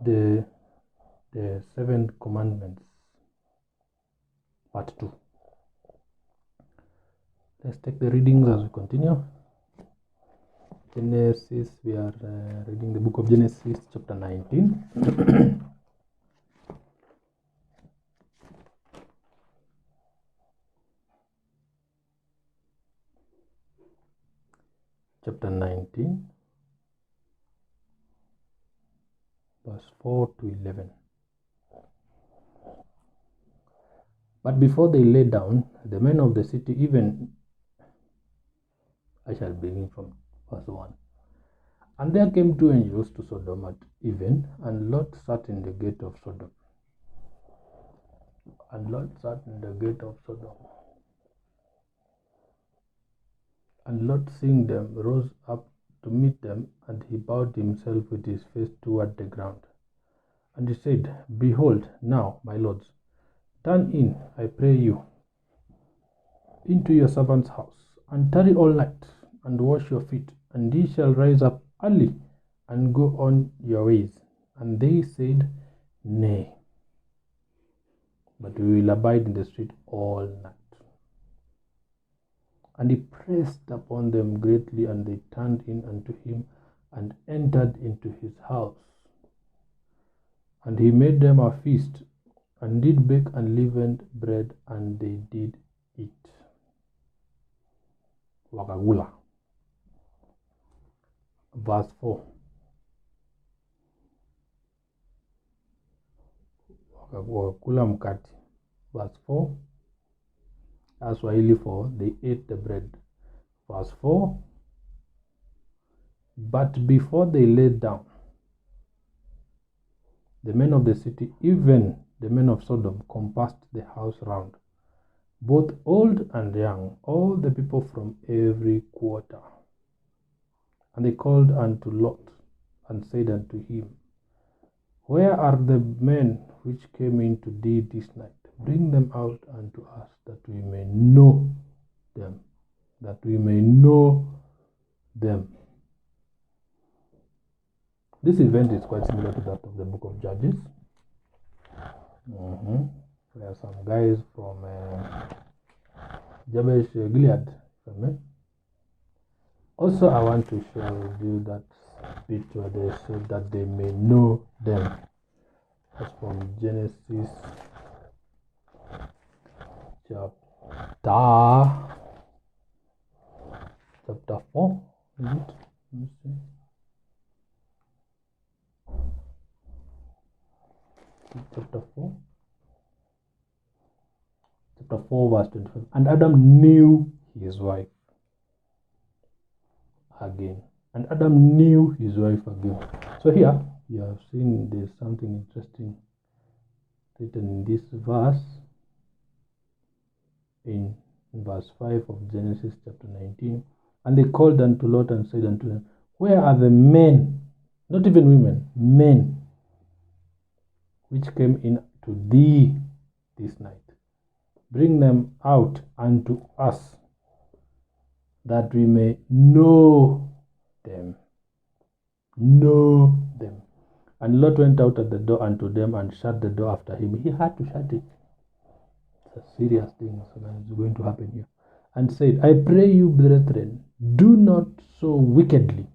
the 7 Commandments, part 2. Let's take the readings as we continue. Genesis, we are reading the book of Genesis, chapter 19. Chapter 19, verse 4 to 11. But before they lay down, the men of the city, even, I shall begin from verse 1. And there came 2 angels to Sodom at even, and Lot sat in the gate of Sodom. And Lot sat in the gate of Sodom. And Lot, seeing them, rose up to meet them, and he bowed himself with his face toward the ground. And he said, Behold, now, my lords, turn in, I pray you, into your servant's house, and tarry all night, and wash your feet, and ye shall rise up early, and go on your ways. And they said, Nay, but we will abide in the street all night. And he pressed upon them greatly, and they turned in unto him, and entered into his house. And he made them a feast, and did bake unleavened bread, and they did eat. Wakagula. Verse 4. Wakagula mkati. Verse 4. That's Swahili for they ate the bread. Verse 4. But before they lay down, the men of the city, even the men of Sodom, compassed the house round, both old and young, all the people from every quarter. And they called unto Lot, and said unto him, Where are the men which came in to thee this night? Bring them out unto us, that we may know them. That we may know them. This event is quite similar to that of the book of Judges. There are some guys from Jabesh Gilead. Also, I want to share with you that bit where they said that they may know them. That's from Genesis chapter 4. Is it? Let me see. Chapter 4, verse 25. And Adam knew his wife again. And Adam knew his wife again. So here, you have seen there's something interesting written in this verse, in verse 5 of Genesis chapter 19. And they called unto Lot and said unto them, Where are the men, not even women, men, which came in to thee this night? Bring them out unto us, that we may know them. Know them. And Lot went out at the door unto them, and shut the door after him. He had to shut it. It's a serious thing that is going to happen here. And said, I pray you, brethren, do not so wickedly.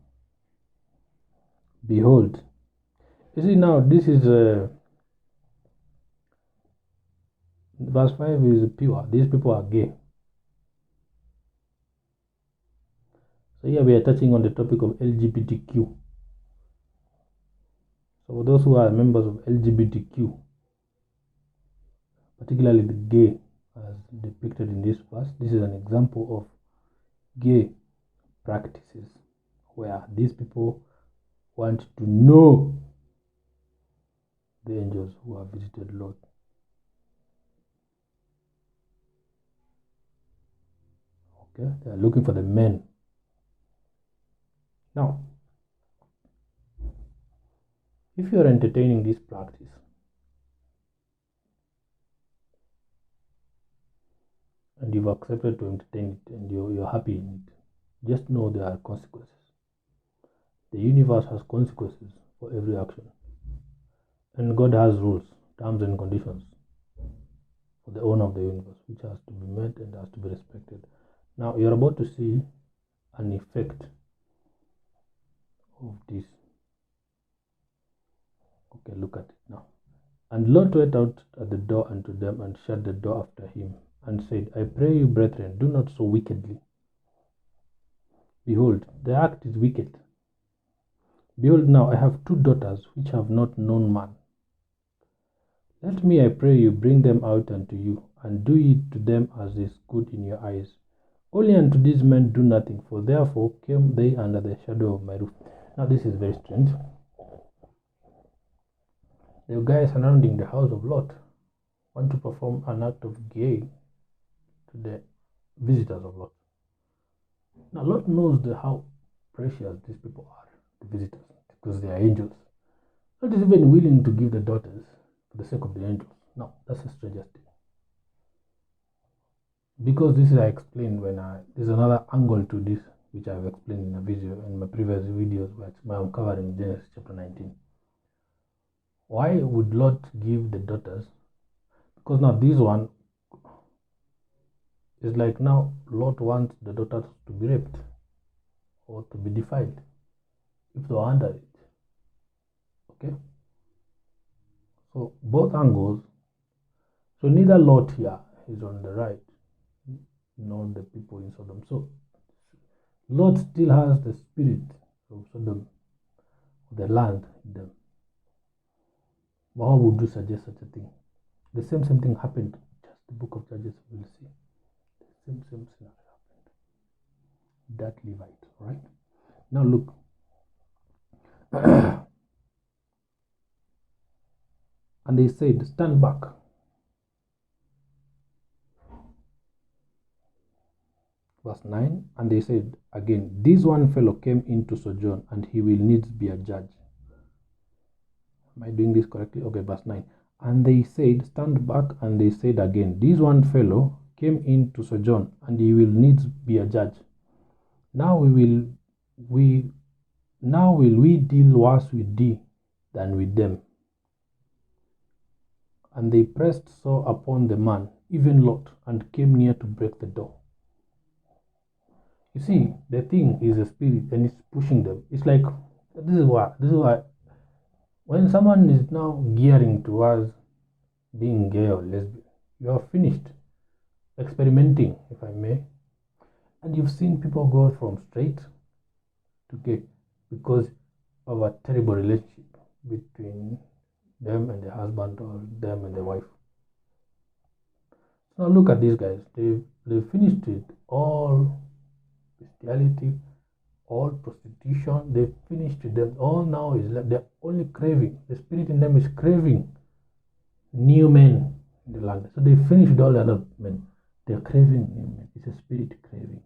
Behold. You see now, this is verse 5 is pure. These people are gay. So here we are touching on the topic of LGBTQ. So for those who are members of LGBTQ, particularly the gay as depicted in this verse, this is an example of gay practices where these people want to know the angels who have visited Lot. Okay, they are looking for the men. Now, if you are entertaining this practice, and you've accepted to entertain it, and you're happy in it, just know there are consequences. The universe has consequences for every action. And God has rules, terms and conditions for the owner of the universe, which has to be met and has to be respected. Now you're about to see an effect of this. Okay, look at it now. And Lot went out at the door unto them and shut the door after him, and said, I pray you, brethren, do not so wickedly. Behold, the act is wicked. Behold, now I have 2 daughters which have not known man. Let me, I pray you, bring them out unto you, and do ye to them as is good in your eyes. Only unto these men do nothing, for therefore came they under the shadow of my roof. Now this is very strange. The guys surrounding the house of Lot want to perform an act of gay to the visitors of Lot. Now Lot knows how precious these people are, the visitors, because they are angels. Lot is even willing to give the daughters for the sake of the angels. Now that's the strangest thing. Because this is I explained there's another angle to this which I've explained in a video in my previous videos, which I'm covering Genesis chapter 19. Why would Lot give the daughters? Because now this one is like now Lot wants the daughters to be raped or to be defiled if they are under it. Okay? So both angles. So neither Lot here is on the right, nor the people in Sodom. So Lot still has the spirit of Sodom, the land in them. But how would you suggest such a thing? The same thing happened. Just the book of Judges, we will see. The same scenario happened. That Levite, right? Now look. And they said, stand back. Verse 9, and they said again, this one fellow came into sojourn, and he will needs be a judge. Am I doing this correctly? Okay, verse 9. And they said, stand back, and they said again, this one fellow came into sojourn, and he will needs be a judge. Now will we deal worse with thee than with them. And they pressed so upon the man, even Lot, and came near to break the door. You see, the thing is a spirit, and it's pushing them. It's like, this is why when someone is now gearing towards being gay or lesbian, you are finished experimenting, if I may, and you've seen people go from straight to gay because of a terrible relationship between them and the husband or them and the wife. Now look at these guys. They finished it all. Bestiality, all prostitution, they finished with them. All now is like they're only craving. The spirit in them is craving new men in the land. So they finished with all the other men. They're craving new men. It's a spirit craving.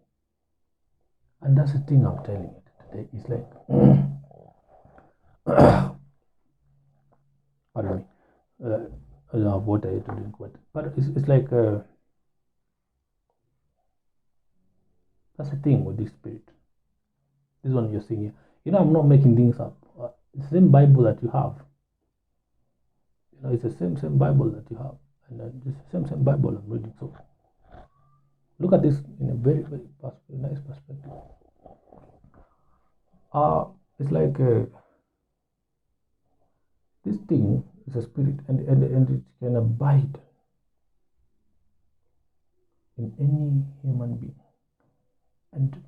And that's the thing I'm telling you today. It's like pardon me. I don't have water here to drink, but it's like that's the thing with this spirit. This one you're seeing here. You know, I'm not making things up. It's the same Bible that you have. You know, it's the same Bible that you have. And it's the same Bible I'm reading. So look at this in a very, very nice perspective. It's like this thing is a spirit, and it can abide in any human being. And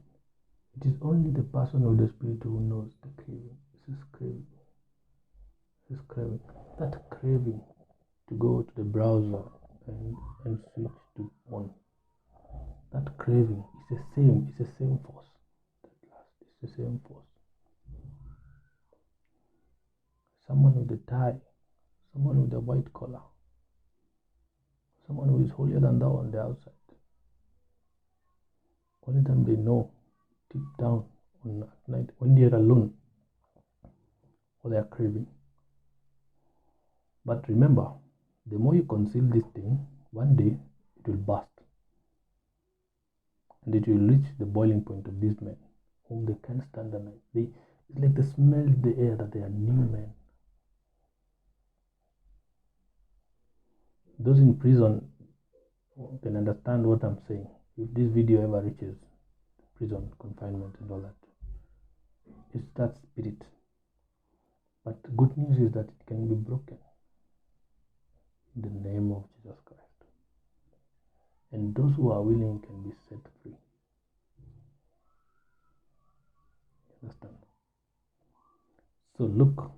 it is only the person of the spirit who knows the craving. This is craving. This is craving. That craving to go to the browser and switch to porn. That craving is the same. It's the same force. It's the same force. Someone with a tie, someone with a white collar, someone who is holier than thou on the outside. Only them they know deep down at night when they are alone what they are craving. But remember, the more you conceal this thing, one day it will burst. And it will reach the boiling point of these men whom they can't stand the night. It's like they smell the air that they are new men. those in prison can understand what I'm saying. If this video ever reaches prison, confinement and all that, it's that spirit. But the good news is that it can be broken in the name of Jesus Christ. And those who are willing can be set free. Understand? So look,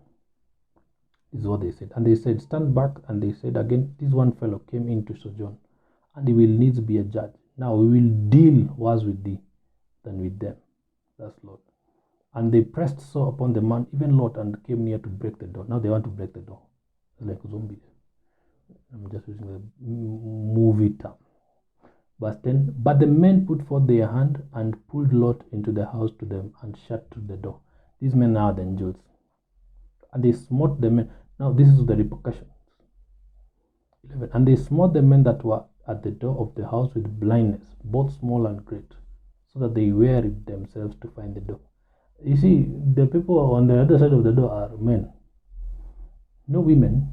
this is what they said. And they said, stand back. And they said again, this one fellow came in to sojourn, and he will needs be a judge. Now we will deal worse with thee than with them. That's Lord. And they pressed so upon the man, even Lot, and came near to break the door. Now they want to break the door. It's like zombies. I'm just using the movie term. Verse 10, but the men put forth their hand and pulled Lot into the house to them and shut to the door. These men are the angels. And they smote the men. Now this is the repercussions. 11, and they smote the men that were at the door of the house with blindness, both small and great, so that they wearied themselves to find the door. You see, the people on the other side of the door are men, no women.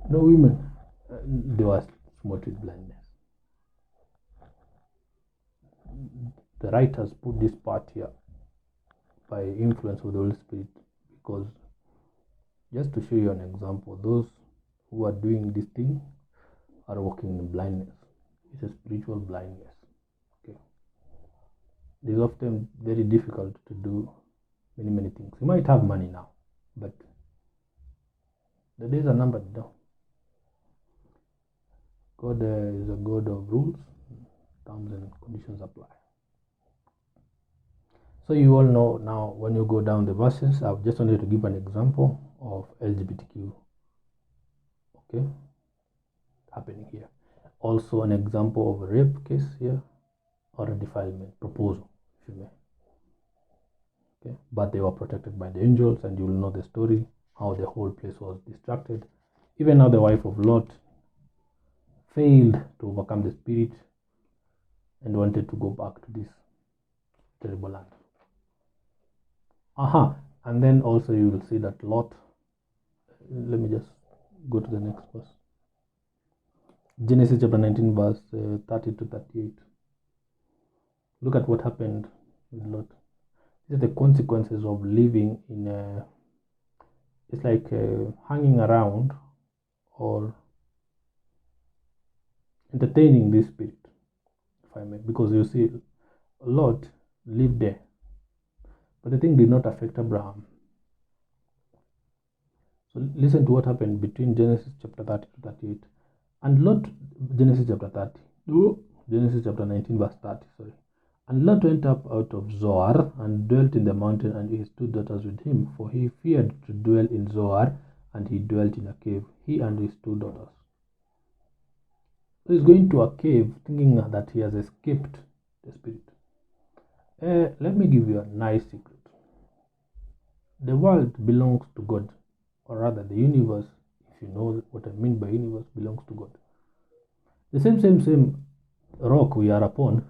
No women. They were smote with blindness. The writers put this part here by influence of the Holy Spirit, because just to show you an example, those who are doing this thing are walking in blindness. It's a spiritual blindness. Okay, it is often very difficult to do many things. You might have money now, but the days are numbered now. God is a God of rules, terms and conditions apply. So you all know now, when you go down the verses, I've just wanted to give an example of LGBTQ, okay, happening here. Also an example of a rape case here, or a defilement proposal, if you may. Okay, but they were protected by the angels, and you will know the story, how the whole place was distracted. Even now the wife of Lot failed to overcome the spirit and wanted to go back to this terrible land. And then also you will see that Lot, let me just go to the next verse. Genesis chapter 19 verse 30 to 38. Look at what happened with Lot. These are the consequences of living in a, it's like hanging around or entertaining this spirit, if I may, because you see, Lot lived there, but the thing did not affect Abraham. So listen to what happened between Genesis chapter 30 to 38. And Lot, Genesis chapter 30, Genesis chapter 19 verse 30, sorry. And Lot went up out of Zoar and dwelt in the mountain, and his two daughters with him, for he feared to dwell in Zoar, and he dwelt in a cave, he and his two daughters. So he's going to a cave thinking that he has escaped the spirit. Let me give you a nice secret. The world belongs to God, or rather the universe, if you know what I mean by universe, belongs to God. The same rock we are upon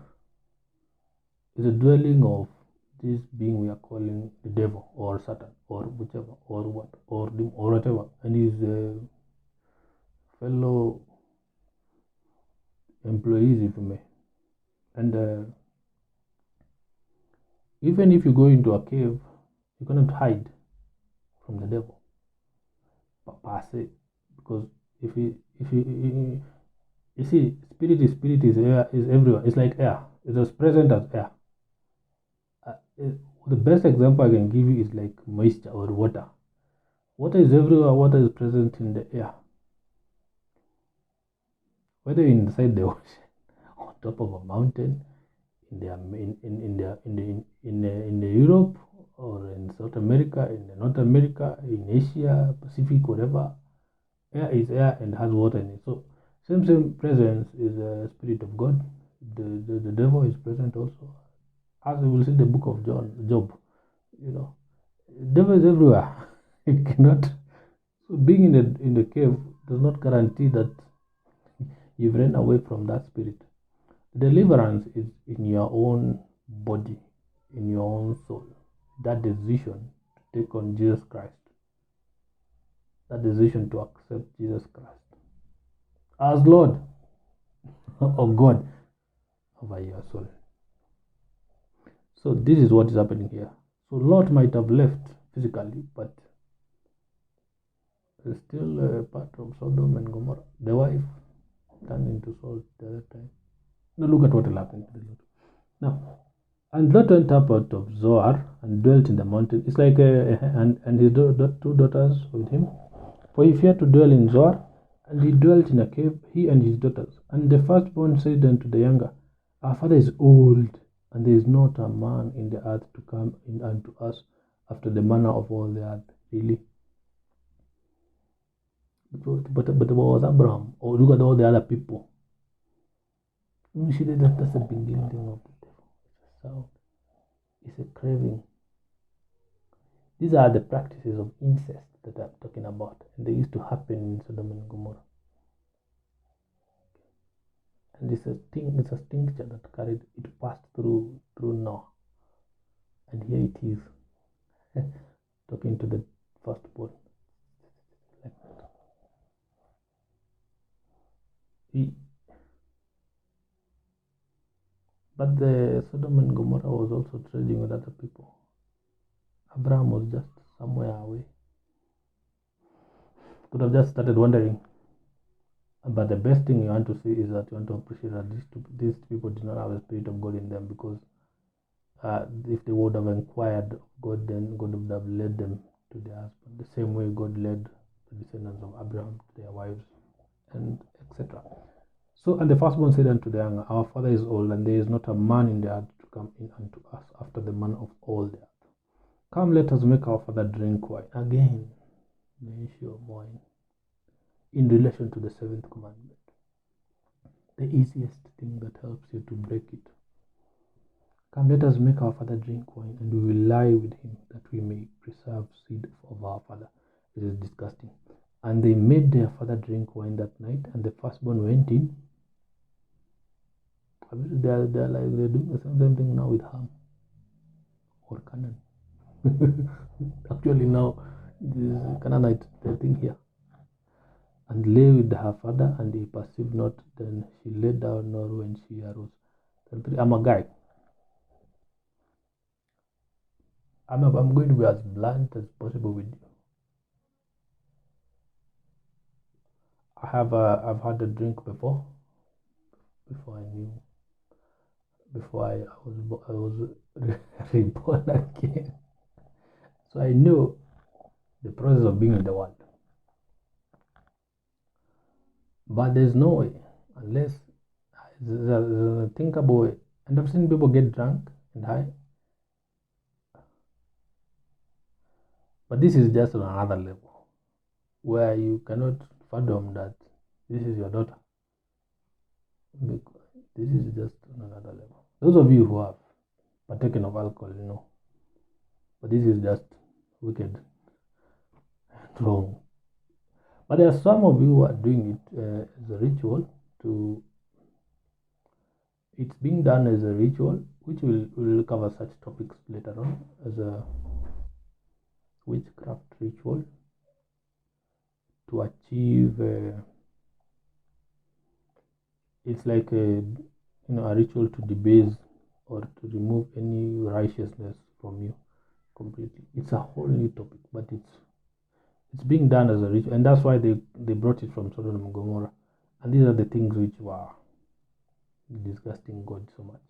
is a dwelling of this being we are calling the devil or Satan or whichever or what or whatever, and his fellow employees, if you may. And even if you go into a cave, you cannot hide from the devil per se, because if you see, spirit is air, is everywhere. It's like air. It's as present as air. The best example I can give you is like moisture or water. Water is everywhere. Water is present in the air, whether inside the ocean, on top of a mountain, in the Europe, or in South America, in North America, in Asia, Pacific, whatever. Air is air and has water in it. So same presence is a spirit of God. The devil is present also. As we will see in the book of Job, you know, the devil is everywhere. It cannot. So being in the cave does not guarantee that you've run away from that spirit. Deliverance is in your own body, in your own soul. That decision to take on Jesus Christ. that decision to accept Jesus Christ as Lord or God over your soul. So this is what is happening here. So Lot might have left physically, but is still a part of Sodom and Gomorrah. The wife turned into salt the other time. Now look at what will happen to the Lot. Now, and Lot went up out of Zoar and dwelt in the mountain. It's like and his two daughters with him. For he feared to dwell in Zoar, and he dwelt in a cave, he and his daughters. And the firstborn said unto the younger, Our father is old, and there is not a man in the earth to come in unto us after the manner of all the earth. Really? But it was Abraham. Or look at all the other people. You see that's a beginning of the devil. It's a sound. It's a craving. These are the practices of incest that I'm talking about. And they used to happen in Sodom and Gomorrah. And it's a tincture that carried it passed through Noah. And here it is. Talking to the firstborn. Like that. But the Sodom and Gomorrah was also trading with other people. Abraham was just somewhere away. Could have just started wandering. But the best thing you want to see is that you want to appreciate that these people did not have the Spirit of God in them, because if they would have inquired of God, then God would have led them to their husband. The same way God led the descendants of Abraham to their wives, and etc. So, and the firstborn said unto the younger, Our father is old, and there is not a man in the earth to come in unto us after the manner of all the earth. Come, let us make our father drink wine. Again, the issue of wine in relation to the seventh commandment. The easiest thing that helps you to break it. Come, let us make our father drink wine, and we will lie with him, that we may preserve seed of our father. It is disgusting. And they made their father drink wine that night, and the firstborn went in. They're doing the same thing now with Ham or Canaan. Actually, now this Canaanite thing here. And lay with her father, and he perceived not. Then she lay down, nor when she arose. I'm a guy. I'm going to be as blunt as possible with you. I've had a drink before I was reborn again. So I knew the process of being in the world. But there's no way, unless there's a thinkable way. And I've seen people get drunk and high. But this is just on another level, where you cannot fathom that this is your daughter. This is just on another level. Those of you who have partaken of alcohol, you know. But this is just wicked, wrong. But there are some of you who are doing it as a ritual. It's being done as a ritual, which will cover such topics later on, as a witchcraft ritual to achieve. It's like a ritual to debase or to remove any righteousness from you completely. It's a whole new topic, but it's being done as a ritual, and that's why they brought it from Sodom and Gomorrah. And these are the things which were disgusting God so much.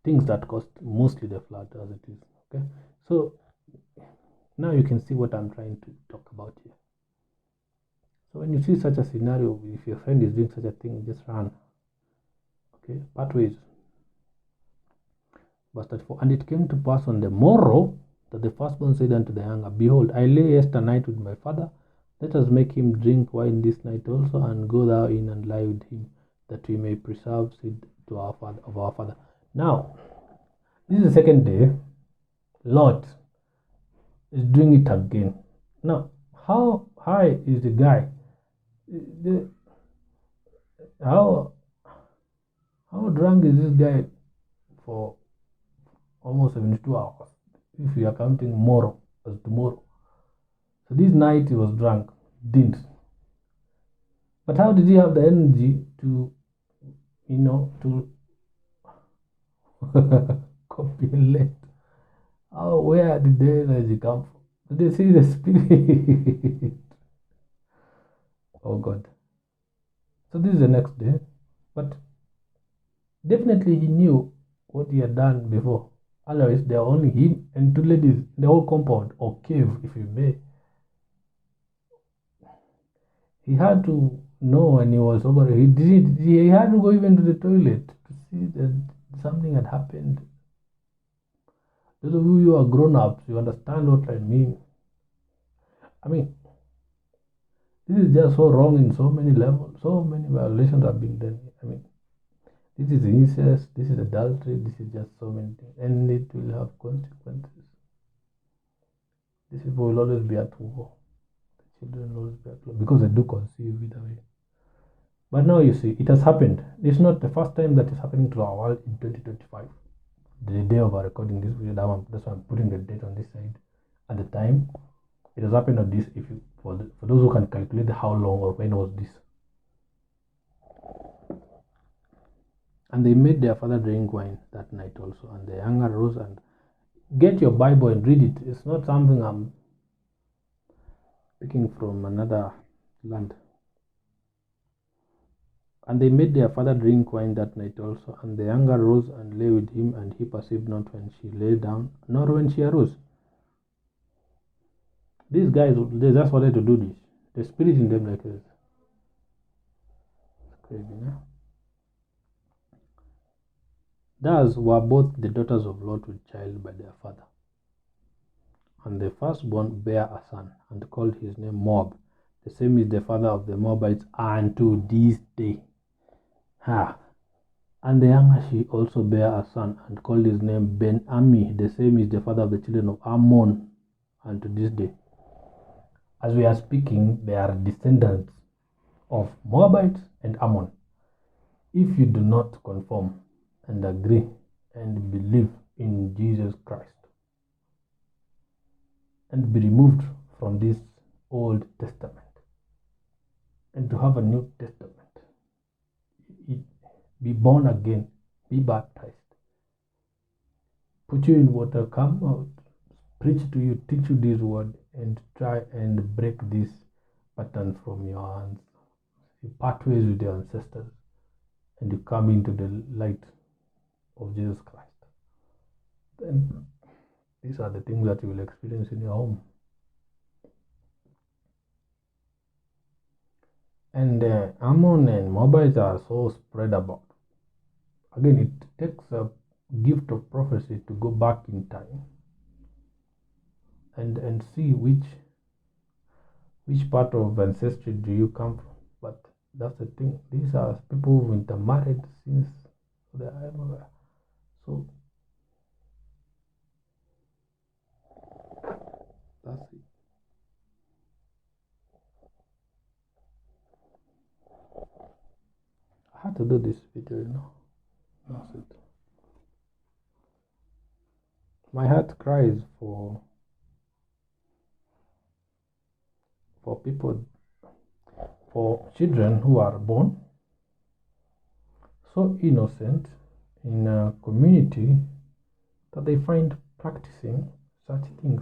Things that caused mostly the flood, as it is. Okay, so now you can see what I'm trying to talk about here. So when you see such a scenario, if your friend is doing such a thing, just run. Okay, part ways. Verse 34. And it came to pass on the morrow that the firstborn said unto the younger, Behold, I lay yesternight with my father. Let us make him drink wine this night also, and go thou in and lie with him, that we may preserve seed to our father. Now, this is the second day. Lot is doing it again. Now, how high is the guy? How drunk is this guy for almost 72 hours? If you are counting tomorrow as tomorrow, So this night he was drunk, didn't. But how did he have the energy to, to copulate? Where did the energy come from? Did they see the spirit? Oh God. So this is the next day. But definitely he knew what he had done before. Otherwise, there are only him and two ladies in the whole compound, or cave, if you may. He had to know when he was over. He had to go even to the toilet to see that something had happened. Those of you who are grown-ups, you understand what I mean. I mean, this is just so wrong in so many levels. So many violations are being done. I mean, this is incest, this is adultery, this is just so many things. And it will have consequences. These people will always be at war. The children will always be at war because they do conceive either way. But now you see, it has happened. It's not the first time that is happening to our world in 2025. The day of our recording this video, that's why I'm putting the date on this side. At the time, it has happened on this. If you for those who can calculate how long or when was this, and they made their father drink wine that night also, and the younger rose and get your Bible and read it. It's not something I'm picking from another land. And they made their father drink wine that night also, and the younger rose and lay with him, and he perceived not when she lay down, nor when she arose. These guys, they just wanted to do this. The spirit in them like this. It's crazy, no? Thus were both the daughters of Lot with child by their father. And the firstborn bare a son, and called his name Moab. The same is the father of the Moabites unto this day. And the younger she also bare a son, and called his name Ben-Ami. The same is the father of the children of Ammon unto this day. As we are speaking, they are descendants of Moabites and Ammon. If you do not conform and agree and believe in Jesus Christ and be removed from this Old Testament and to have a New Testament, be born again, be baptized, put you in water, come out, preach to you, teach you this word, and try and break this pattern from your hands. You part ways with your ancestors and you come into the light of Jesus Christ. Then these are the things that you will experience in your home. And Ammon and Moabites are so spread about. Again, it takes a gift of prophecy to go back in time and see which part of ancestry do you come from. But that's the thing. These are people who've intermarried since they are everywhere. So that's it. I had to do this video, That's it. My heart cries for people, for children who are born so innocent in a community that they find practicing such things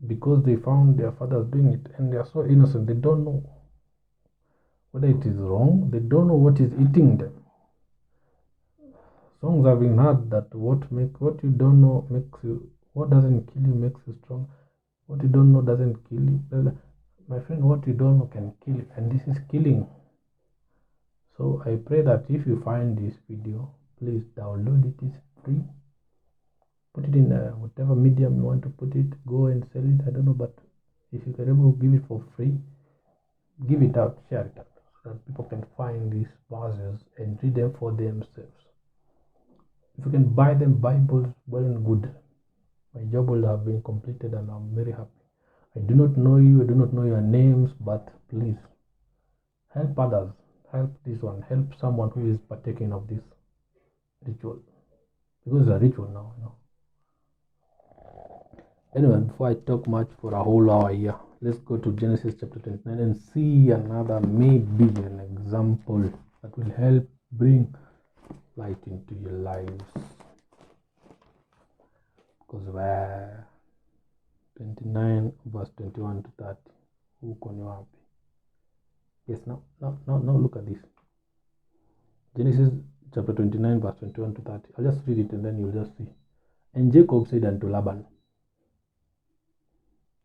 because they found their fathers doing it, and they are so innocent. They don't know whether it is wrong. They don't know what is eating them. Songs have been heard that what you don't know makes you, what doesn't kill you makes you strong. What you don't know doesn't kill you. My friend, what you don't know can kill you, and this is killing. So I pray that if you find this video, please download it. It's free. Put it in whatever medium you want to put it. Go and sell it. I don't know, but if you can able to give it for free, give it out, share it out, so that people can find these verses and read them for themselves. If you can buy them Bibles, well and good. My job will have been completed, and I'm very happy. I do not know you, I do not know your names, but please help others. Help this one. Help someone who is partaking of this ritual. Because it's a ritual now, Anyway, before I talk much for a whole hour here, let's go to Genesis chapter 29 and see another, maybe an example that will help bring light into your lives. Because where 29 verse 21 to 30, huko ni wapi? Yes, now look at this. Genesis chapter 29 verse 21 to 30. I'll just read it and then you'll just see. And Jacob said unto Laban,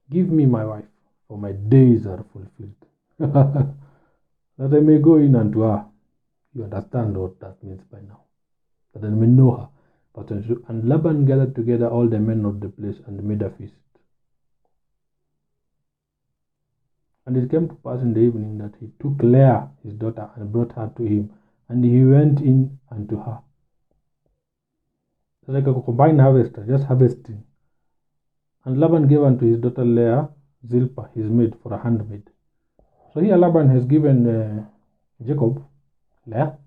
give me my wife, for my days are fulfilled, that I may go in unto her. You understand what that means by now. That I may know her. Verse 22. And Laban gathered together all the men of the place and made a feast. And it came to pass in the evening that he took Leah his daughter and brought her to him, and he went in unto her. It's like a combined harvester, just harvesting. And Laban gave unto his daughter Leah Zilpah his maid for a handmaid. So here Laban has given Jacob Leah.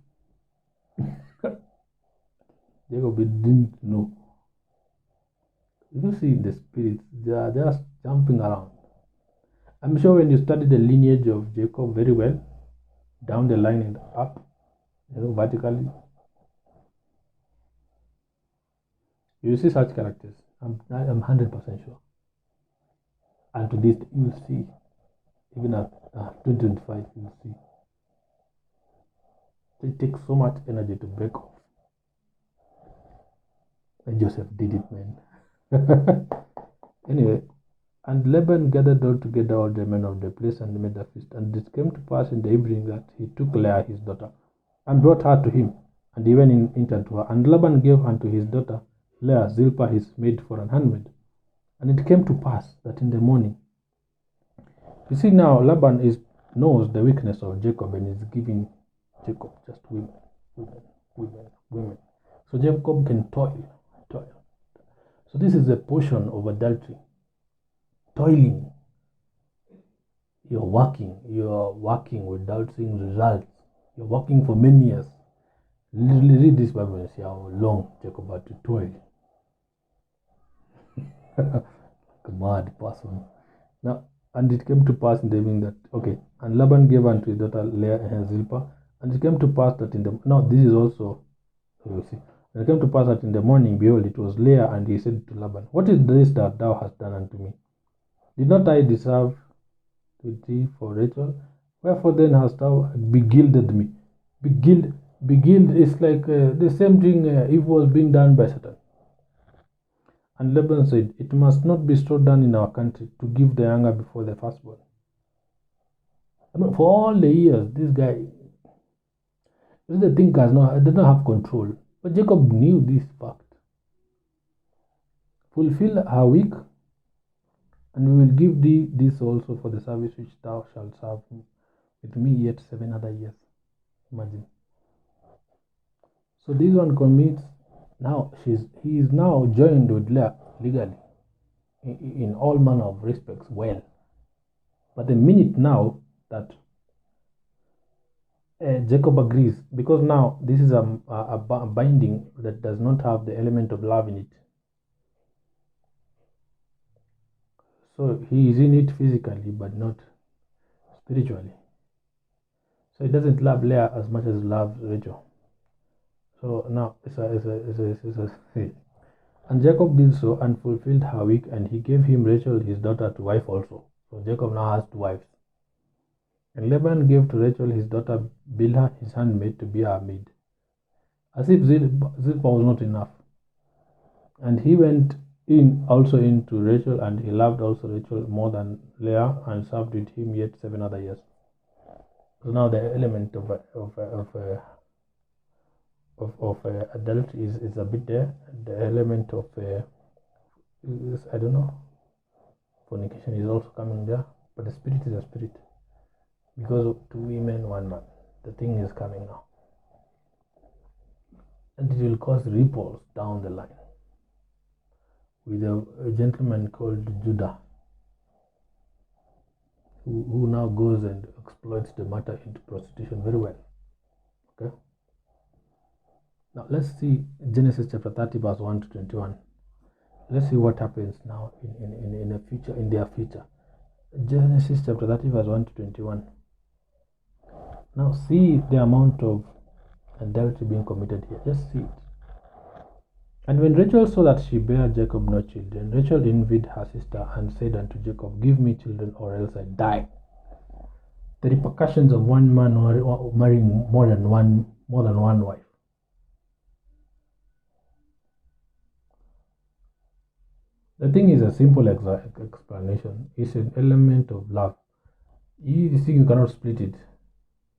Jacob didn't know. You see the spirits, they are just jumping around. I'm sure when you study the lineage of Jacob very well, down the line and up, vertically, you see such characters. I'm 100% sure. And to this, you'll see, even at 2025, you'll see. It takes so much energy to break off. And Joseph did it, man. Anyway, and Laban gathered all together all the men of the place and made a feast. And it came to pass in the evening that he took Leah his daughter and brought her to him, and he went in unto her. And Laban gave unto his daughter Leah Zilpah his maid for an handmaid. And it came to pass that in the morning, you see now Laban knows the weakness of Jacob and is giving Jacob just women. So Jacob can toil. So this is a portion of adultery. Toiling. You're working without seeing results. You're working for many years. Read this Bible and see how long Jacob had to toil. A mad person. Now, and it came to pass in the evening that, and Laban gave unto his daughter Leah and Zilpah, and it came to pass that this is also, you see, and it came to pass that in the morning, behold, it was Leah, and he said to Laban, what is this that thou hast done unto me? Did not I deserve to thee for Rachel? Wherefore then hast thou beguiled me? Beguiled is like the same thing if was being done by Satan. And Laban said, it must not be so done in our country to give the younger before the firstborn. For all the years, this guy, the thing does not have control. But Jacob knew this fact. Fulfill her week, and we will give thee this also for the service which thou shalt serve with me yet 7 other years. Imagine. So this one commits. Now he is now joined with Leah legally in all manner of respects well. But the minute now that Jacob agrees, because now this is a binding that does not have the element of love in it. So he is in it physically but not spiritually. So he doesn't love Leah as much as he loves Rachel. So now and Jacob did so and fulfilled her week, and he gave him Rachel his daughter to wife also. So Jacob now has 2 wives. And Laban gave to Rachel his daughter Bilhah his handmaid to be her maid, as if Zilpah was not enough. And he went in also into Rachel, and he loved also Rachel more than Leah, and served with him yet 7 other years. So now the element of adultery is a bit there. The element of I don't know, fornication is also coming there, but the spirit is a spirit, because of 2 women 1 man. The thing is coming now, and it will cause ripples down the line with a gentleman called Judah, who now goes and exploits the matter into prostitution very well. Okay. Now let's see Genesis chapter 30 verse 1 to 21. let's see what happens now in the future, in their future. Genesis chapter 30 verse 1 to 21. Now see the amount of adultery being committed here. Just see it. And when Rachel saw that she bare Jacob no children, Rachel envied her sister and said unto Jacob, give me children or else I die. The repercussions of one man marrying more than one wife. The thing is a simple explanation. It's an element of love. You see, you cannot split it.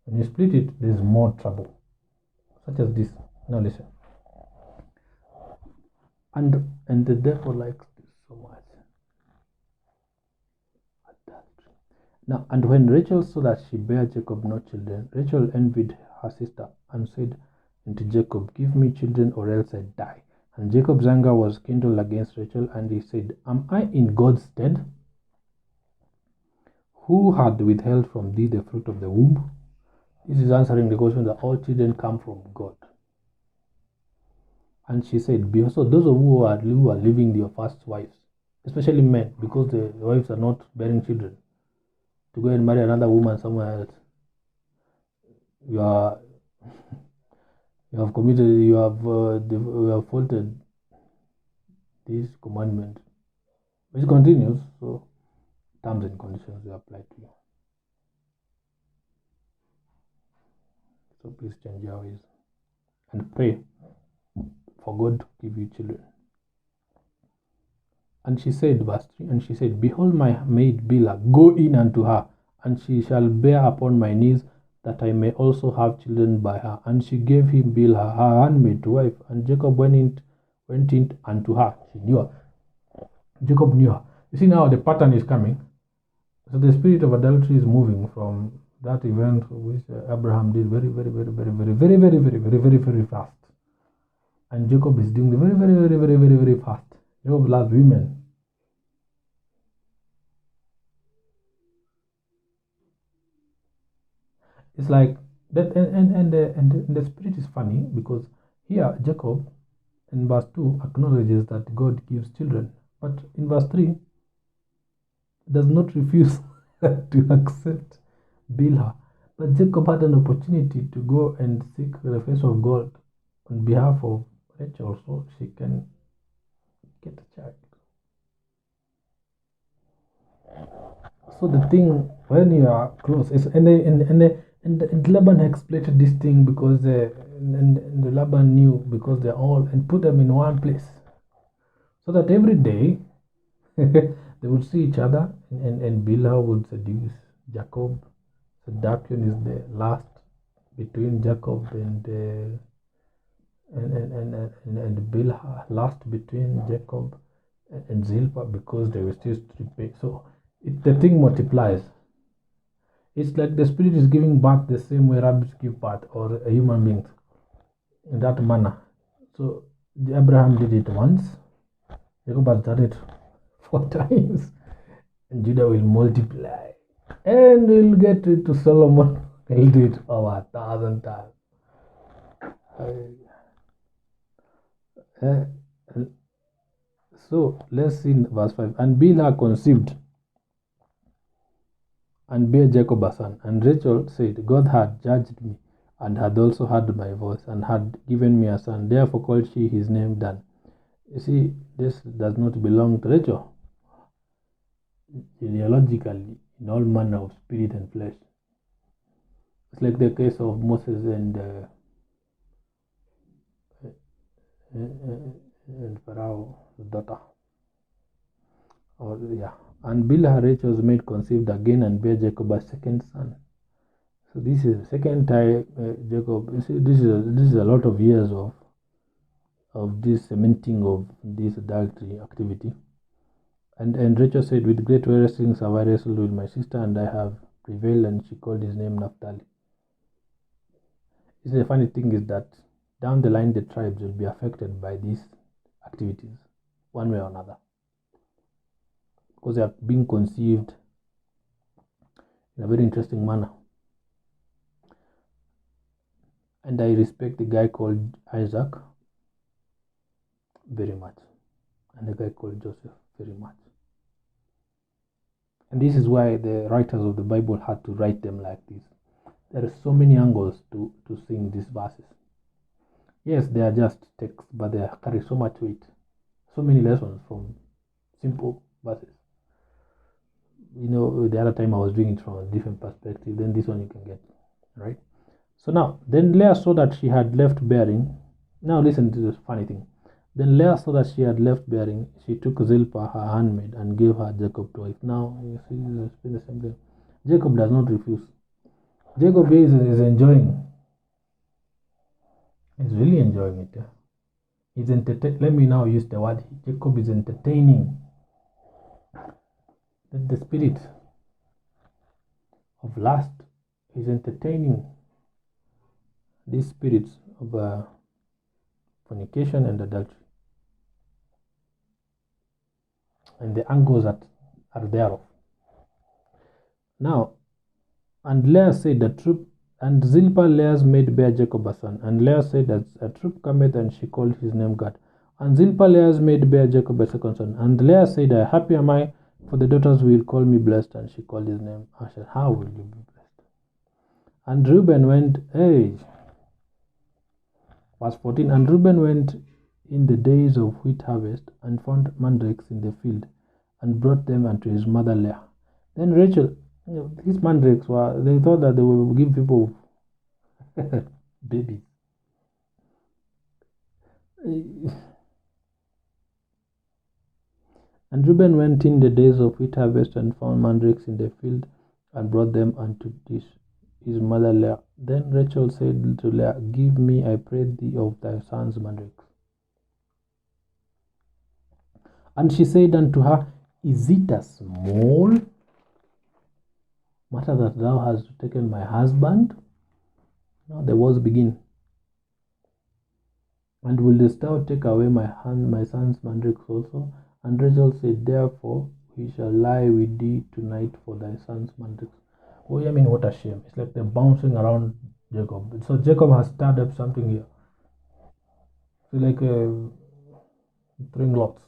When you split it, there's more trouble. Such as this. Now listen. And the devil likes this so much. Adultery. Now, and when Rachel saw that she bare Jacob no children, Rachel envied her sister and said unto Jacob, give me children or else I die. And Jacob's anger was kindled against Rachel, and he said, am I in God's stead, who had withheld from thee the fruit of the womb? This is answering the question that all children come from God. And she said, so those of who are leaving their first wives, especially men, because the wives are not bearing children, to go and marry another woman somewhere else, you have committed, you have faulted this commandment, which continues. So terms and conditions will apply to you. So please change your ways and pray for God to give you children. And she said, verse 3, and she said, behold, my maid Bilhah, go in unto her, and she shall bear upon my knees, that I may also have children by her. And she gave him Bilhah, her handmaid, to wife. And Jacob went in unto her. She knew her. Jacob knew her. You see now the pattern is coming. So the spirit of adultery is moving from that event which Abraham did very fast. And Jacob is doing the very fast. Jacob loves women. It's like that, and the spirit is funny because here Jacob in verse 2 acknowledges that God gives children, but in verse 3 does not refuse to accept Bilhah. But Jacob had an opportunity to go and seek the face of God on behalf of Rachel so she can get a child. So the thing, when you are close, is and Laban exploited this thing because the Laban knew, because they're all, and put them in one place, so that every day they would see each other, and Bilhah would seduce Jacob. Seduction is the last between Jacob and Bilhah, last between Jacob and Zilpah, because they were still stripping. So the thing multiplies. It's like the spirit is giving birth the same way rabbits give birth, or a human being, in that manner. So Abraham did it once, Jacob has done it 4 times, and Judah will multiply, and we'll get it to Solomon. He'll do it over 1,000 times. So let's see in verse 5. And Bilhah conceived and bare Jacob a son. And Rachel said, God had judged me, and had also heard my voice, and had given me a son. Therefore called she his name Dan. You see, this does not belong to Rachel. Genealogically, in all manner of spirit and flesh. It's like the case of Moses and Pharaoh's daughter. And Bilhah, Rachel's maid, conceived again and bare Jacob a second son. So this is the second time Jacob. You see, this is a lot of years of this cementing of this adultery activity. And Rachel said, with great wrestlings have I wrestled with my sister, and I have prevailed. And she called his name Naphtali. The funny thing is that down the line the tribes will be affected by these activities, one way or another, because they are being conceived in a very interesting manner. And I respect the guy called Isaac very much. and a guy called Joseph very much. And this is why the writers of the Bible had to write them like this. There are so many angles to sing these verses. Yes, they are just texts, but they carry so much weight, so many lessons from simple verses. The other time I was doing it from a different perspective, then this one you can get, right? So now, then Leah saw that she had left bearing. Now listen to this funny thing. Then Leah saw that she had left bearing. She took Zilpah, her handmaid, and gave her Jacob to wife. Now, you see, the same thing. Jacob does not refuse. Jacob is enjoying. He's really enjoying it. Yeah? He's Let me now use the word. Jacob is entertaining the spirit of lust. Is entertaining these spirits of fornication and adultery, and the angles that are thereof. Now, and Leah said, "The troop." And Zilpah, Leah's maid, bare Jacob a son. And Leah said, "That a troop cometh," and she called his name Gad. And Zilpah, Leah's maid, bare Jacob a second son. And Leah said, "Happy am I, for the daughters will call me blessed." And she called his name Asher. How will you be blessed? And Reuben went, verse 14. And Reuben went in the days of wheat harvest, and found mandrakes in the field, and brought them unto his mother Leah. Then Rachel, these mandrakes they thought that they will give people babies. And Reuben went in the days of wheat harvest, and found mandrakes in the field, and brought them unto his mother Leah. Then Rachel said to Leah, "Give me, I pray thee, of thy son's mandrakes." And she said unto her, "Is it a small matter that thou hast taken my husband?" Now the wars begin. "And wouldest thou take away my son's mandrakes also?" And Rachel said, "Therefore he shall lie with thee tonight for thy son's mandrakes." Oh, I mean, what a shame. It's like they're bouncing around Jacob. So Jacob has stirred up something here. It's like throwing lots.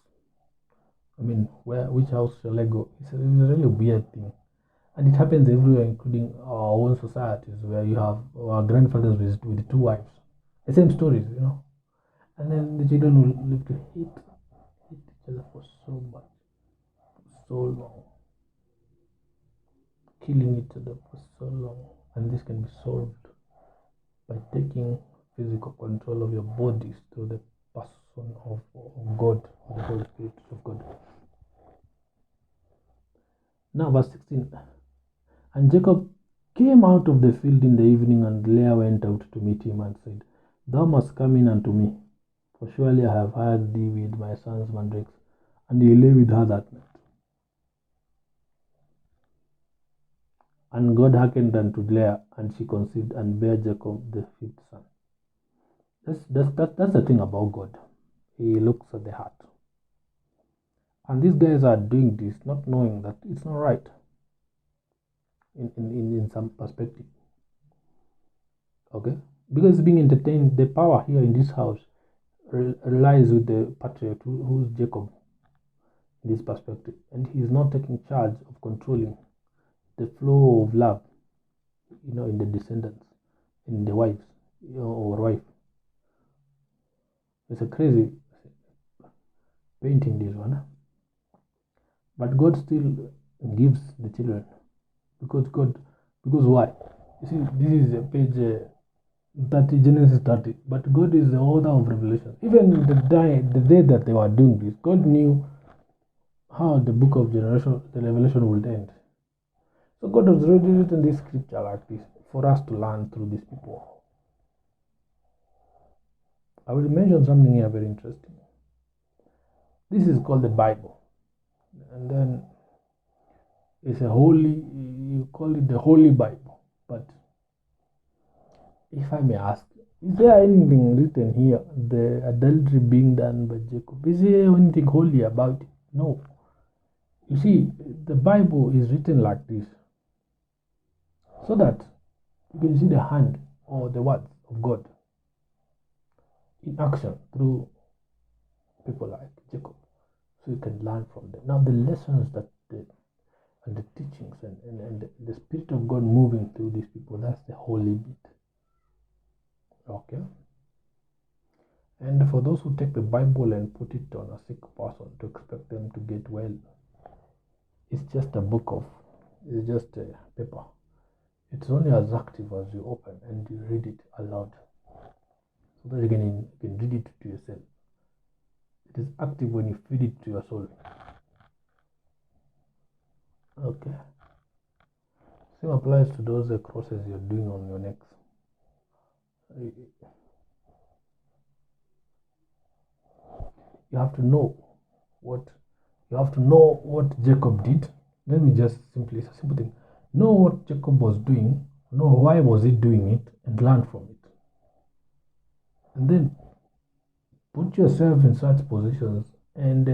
I mean, which house shall I go? It's a really weird thing. And it happens everywhere, including our own societies, where you have our grandfathers with two wives. The same stories, And then the children will live to hate each other for so much, so long. Killing each other for so long. And this can be solved by taking physical control of your bodies through the person of God, or the Holy Spirit of God. Now, verse 16. And Jacob came out of the field in the evening, and Leah went out to meet him and said, "Thou must come in unto me, for surely I have hired thee with my son's mandrakes." And he lay with her that night. And God hearkened unto Leah, and she conceived and bare Jacob the fifth son. That's the thing about God. He looks at the heart. And these guys are doing this not knowing that it's not right in some perspective. Okay? Because being entertained, the power here in this house relies with the patriarch who's Jacob in this perspective. And he is not taking charge of controlling the flow of love, in the descendants, in the wives, or wife. It's a crazy painting, this one. But God still gives the children. Because why? You see, this is page 30, Genesis 30. But God is the author of Revelation. Even the day that they were doing this, God knew how the book of the Revelation would end. So God has already written this scripture like this for us to learn through these people. I will mention something here very interesting. This is called the Bible. And then it's you call it the Holy Bible. But if I may ask, is there anything written here, the adultery being done by Jacob? Is there anything holy about it? No. You see, the Bible is written like this, so that you can see the hand or the words of God in action through people like Jacob. so you can learn from them. Now, the lessons and the teachings and the Spirit of God moving through these people, that's the holy bit. Okay? And for those who take the Bible and put it on a sick person to expect them to get well, it's just it's just a paper. It's only as active as you open and you read it aloud, so that you can read it to yourself. It is active when you feed it to your soul. Okay. Same applies to those crosses you're doing on your necks. You have to know what Jacob did. Let me just it's a simple thing. Know what Jacob was doing, know why was he doing it, and learn from it. And then put yourself in such positions and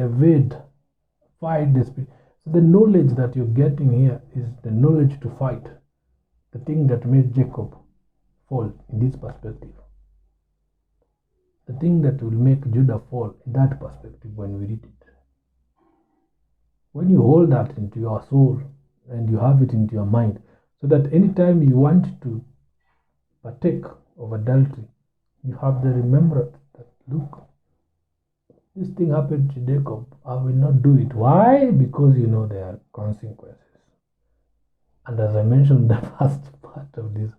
fight the spirit. So the knowledge that you're getting here is the knowledge to fight the thing that made Jacob fall in this perspective. The thing that will make Judah fall in that perspective when we read it. When you hold that into your soul and you have it into your mind, so that anytime you want to partake of adultery, you have the remembrance that, look, this thing happened to Jacob, I will not do it. Why? Because you know there are consequences. And as I mentioned in the first part of this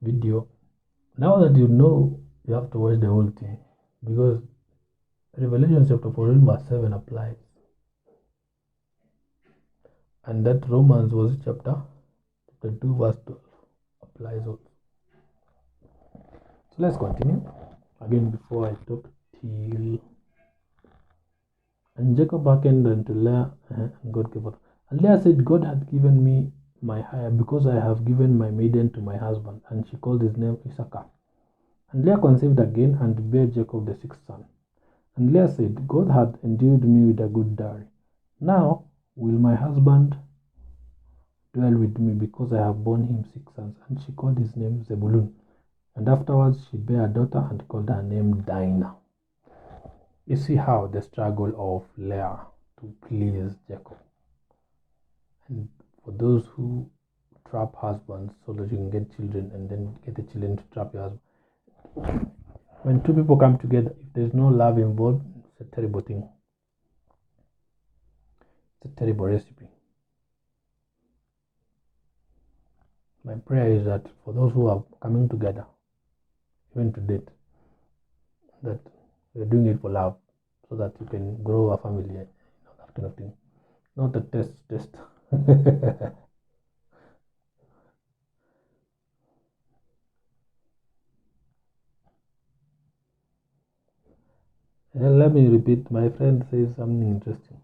video, now that you know, you have to watch the whole thing, because Revelation chapter 14 verse 7 applies. And that Romans was chapter 2 verse 12 applies also. So let's continue. Again, before I stop till... And Jacob hearkened unto Leah, and God gave her. And Leah said, God hath given me my hire, because I have given my maiden to my husband. And she called his name Issachar. And Leah conceived again, and bare Jacob the sixth son. And Leah said, God hath endued me with a good dowry. Now will my husband dwell with me, because I have borne him 6 sons. And she called his name Zebulun. And afterwards she bare a daughter, and called her name Dinah. You see how the struggle of Leah to please Jacob. And for those who trap husbands so that you can get children, and then get the children to trap your husband. When two people come together, if there's no love involved, it's a terrible thing. It's a terrible recipe. My prayer is that for those who are coming together, even to date, that we're doing it for love, so that you can grow a family, that kind of thing. Not a test. Let me repeat, my friend says something interesting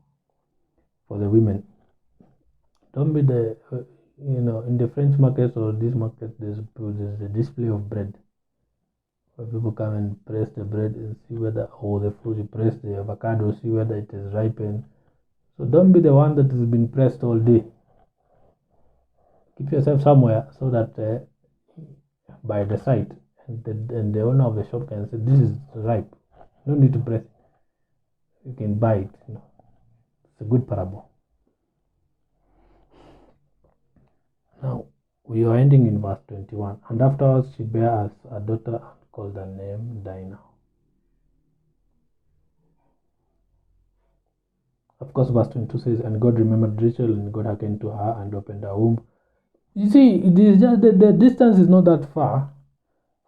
for the women. Don't be in the French market or this market, there's a display of bread, where people come and press the bread and see whether, the fruit, you press the avocado, see whether it is ripened. So don't be the one that has been pressed all day. Keep yourself somewhere so that by the side, and the owner of the shop can say, this is ripe. No need to press it. You can buy it. It's a good parable. Now, we are ending in verse 21. And afterwards she bare us a daughter, and called her name Dinah. Of course, verse 22 says, and God remembered Rachel, and God hearkened to her, and opened her womb. You see, it is just the distance is not that far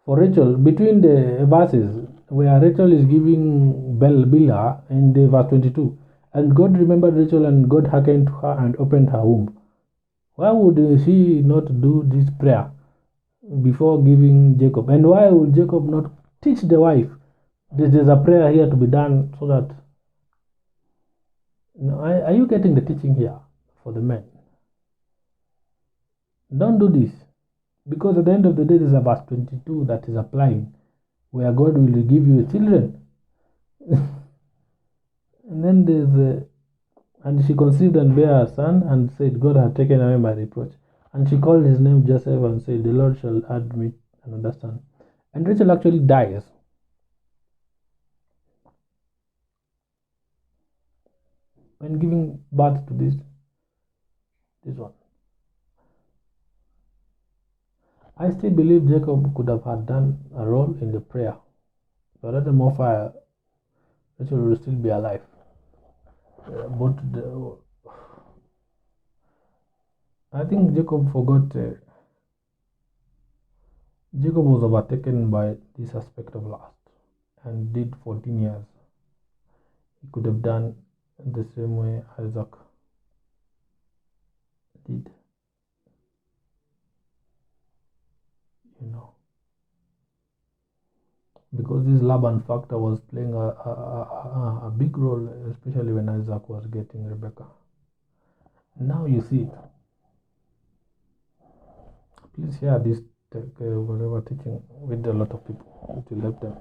for Rachel between the verses where Rachel is giving Bilhah in the verse 22. And God remembered Rachel, and God hearkened to her, and opened her womb. Why would she not do this prayer before giving Jacob? And why would Jacob not teach the wife? There's a prayer here to be done, so that... Are you getting the teaching here for the men? Don't do this, because at the end of the day, there's a verse 22 that is applying, where God will give you children. And then there's and she conceived and bare a son, and said, God hath taken away my reproach. And she called his name Joseph, and said, the Lord shall add me another son. And Rachel actually dies. when giving birth to this one. I still believe Jacob could have had done a role in the prayer. But let them offer, Rachel will still be alive. I think Jacob forgot. Jacob was overtaken by this aspect of lust and did 14 years. He could have done the same way Isaac did. Because this Laban factor was playing a big role, especially when Isaac was getting Rebecca. Now you see it. Please share this whatever teaching with a lot of people. It will help them.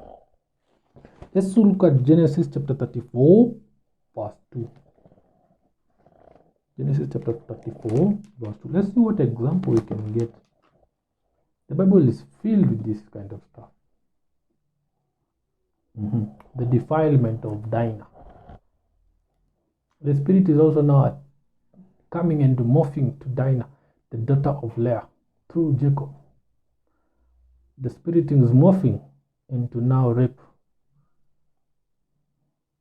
Let's look at Genesis chapter 34, verse 2. Genesis chapter 34, verse 2. Let's see what example we can get. The Bible is filled with this kind of stuff. The defilement of Dinah. The spirit is also now coming and morphing to Dinah, the daughter of Leah, through Jacob. The spirit is morphing into now rape.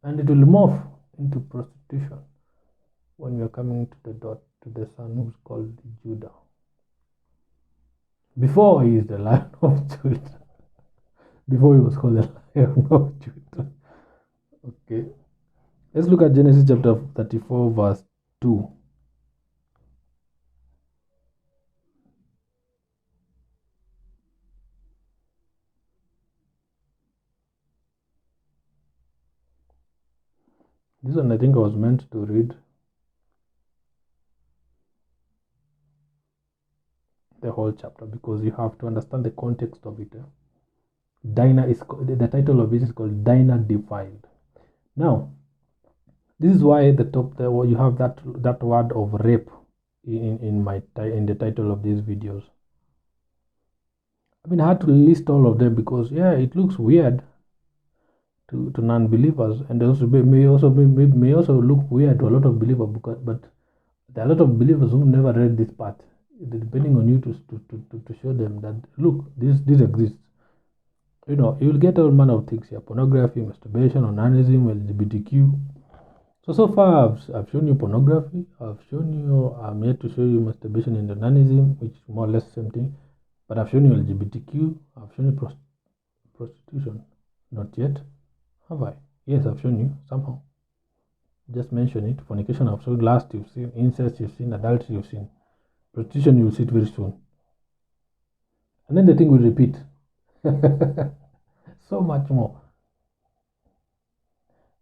And it will morph into prostitution when we are coming to the son who's called Judah. Before he is the Lion of Judah. Before he was called the Lion of Judah. Okay. Let's look at Genesis chapter 34, verse 2. This one I think I was meant to read the whole chapter because you have to understand the context of it. Dinah is the title of it is called Dinah Defiled. Now, this is why you have that word of rape in the title of these videos. I had to list all of them because it looks weird to non-believers, and also may also look weird to a lot of believers but there are a lot of believers who never read this part. Depending on you to show them that look, this exists. You will get all manner of things here: pornography, masturbation, onanism, LGBTQ. So far I've shown you pornography. I'm yet to show you masturbation and onanism, which is more or less the same thing. But I've shown you LGBTQ. I've shown you prostitution. Not yet, have I? Yes, I've shown you somehow. Just mention it. Fornication I've shown last. You've seen incest. You've seen adultery. You've seen prostitution. You'll see it very soon. And then the thing will repeat. So much more.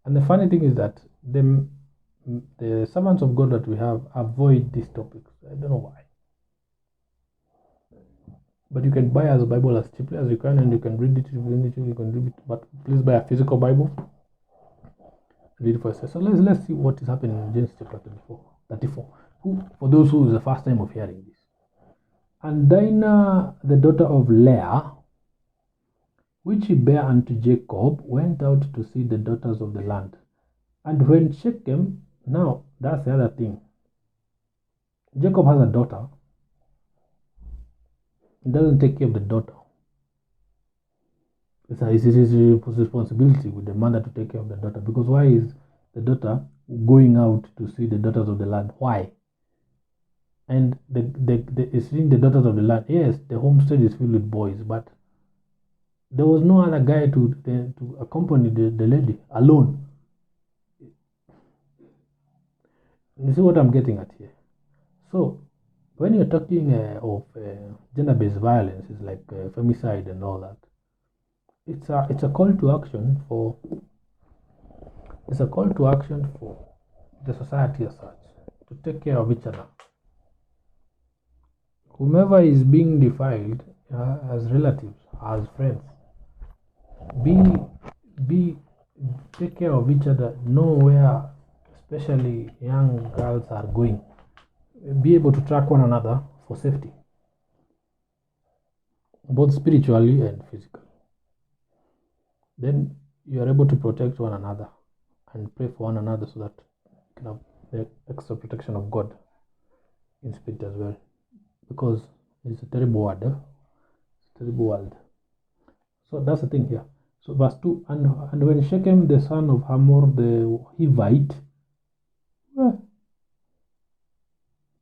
And the funny thing is that the servants of God that we have avoid these topics. I don't know why. But you can buy as Bible as cheaply as you can, and you can read it. You can read it, but please buy a physical Bible. Read it for yourself. So let's see what is happening in Genesis chapter 34. For those who is the first time of hearing this. And Dinah, the daughter of Leah, which he bare unto Jacob, went out to see the daughters of the land. And when Shechem, now that's the other thing. Jacob has a daughter. He doesn't take care of the daughter. It's his responsibility with the mother to take care of the daughter. Because why is the daughter going out to see the daughters of the land? Why? And seeing the daughters of the land. Yes, the homestead is filled with boys, but there was no other guy to accompany the lady alone. You see what I'm getting at here? So, when you're talking of gender-based violence, it's like femicide and all that. It's a call to action for. It's a call to action for the society as such to take care of each other. Whomever is being defiled as relatives, as friends, take care of each other. Know where, especially young girls, are going. Be able to track one another for safety, both spiritually and physically. Then you are able to protect one another and pray for one another so that you can have the extra protection of God in spirit as well, because it's a terrible word. It's a terrible world. So that's the thing here. So verse 2, and when Shechem the son of Hamor the Hivite,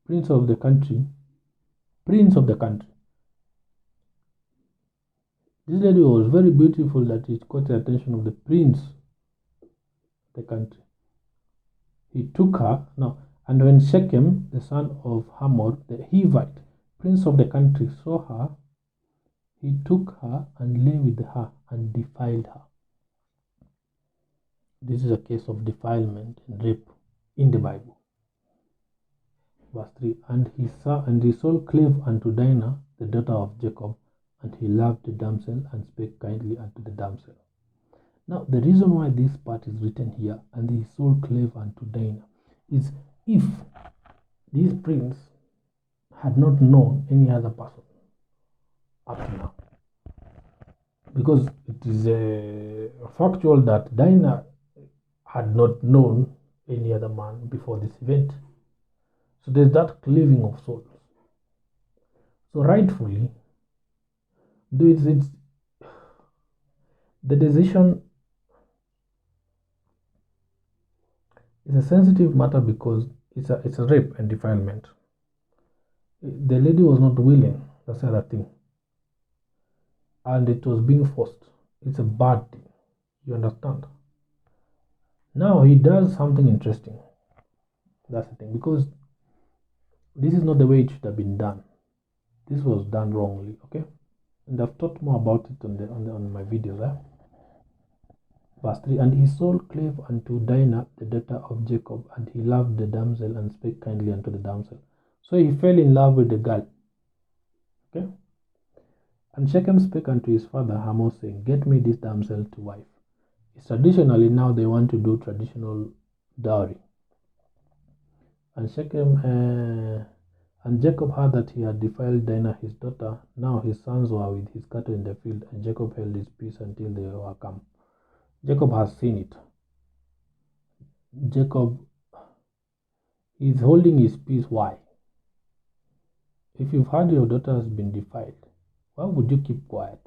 prince of the country, this lady was very beautiful that it caught the attention of the prince of the country. He took her. Now, and when Shechem, the son of Hamor, the Hivite, prince of the country, saw her, he took her and lay with her and defiled her. This is a case of defilement and rape in the Bible. Verse 3, and his soul clave unto Dinah, the daughter of Jacob, and he loved the damsel and spake kindly unto the damsel. Now, the reason why this part is written here, and his soul clave unto Dinah, is if this prince had not known any other person up to now. Because it is factual that Dinah had not known any other man before this event. So there's that cleaving of souls. So rightfully, it's the decision is a sensitive matter because it's a rape and defilement. The lady was not willing, that's the other thing. And it was being forced. It's a bad thing. You understand? Now he does something interesting. That's the thing. Because this is not the way it should have been done. This was done wrongly, okay? And I've talked more about it on my videos. Verse 3, and his soul clave unto Dinah, the daughter of Jacob, and he loved the damsel and spake kindly unto the damsel. So he fell in love with the girl. Okay? And Shechem spake unto his father Hamor, saying, get me this damsel to wife. It's traditionally now they want to do traditional dowry. And and Jacob heard that he had defiled Dinah his daughter. Now his sons were with his cattle in the field, and Jacob held his peace until they were come. Jacob has seen it. Jacob is holding his peace. Why? If you've heard your daughter has been defiled, why would you keep quiet?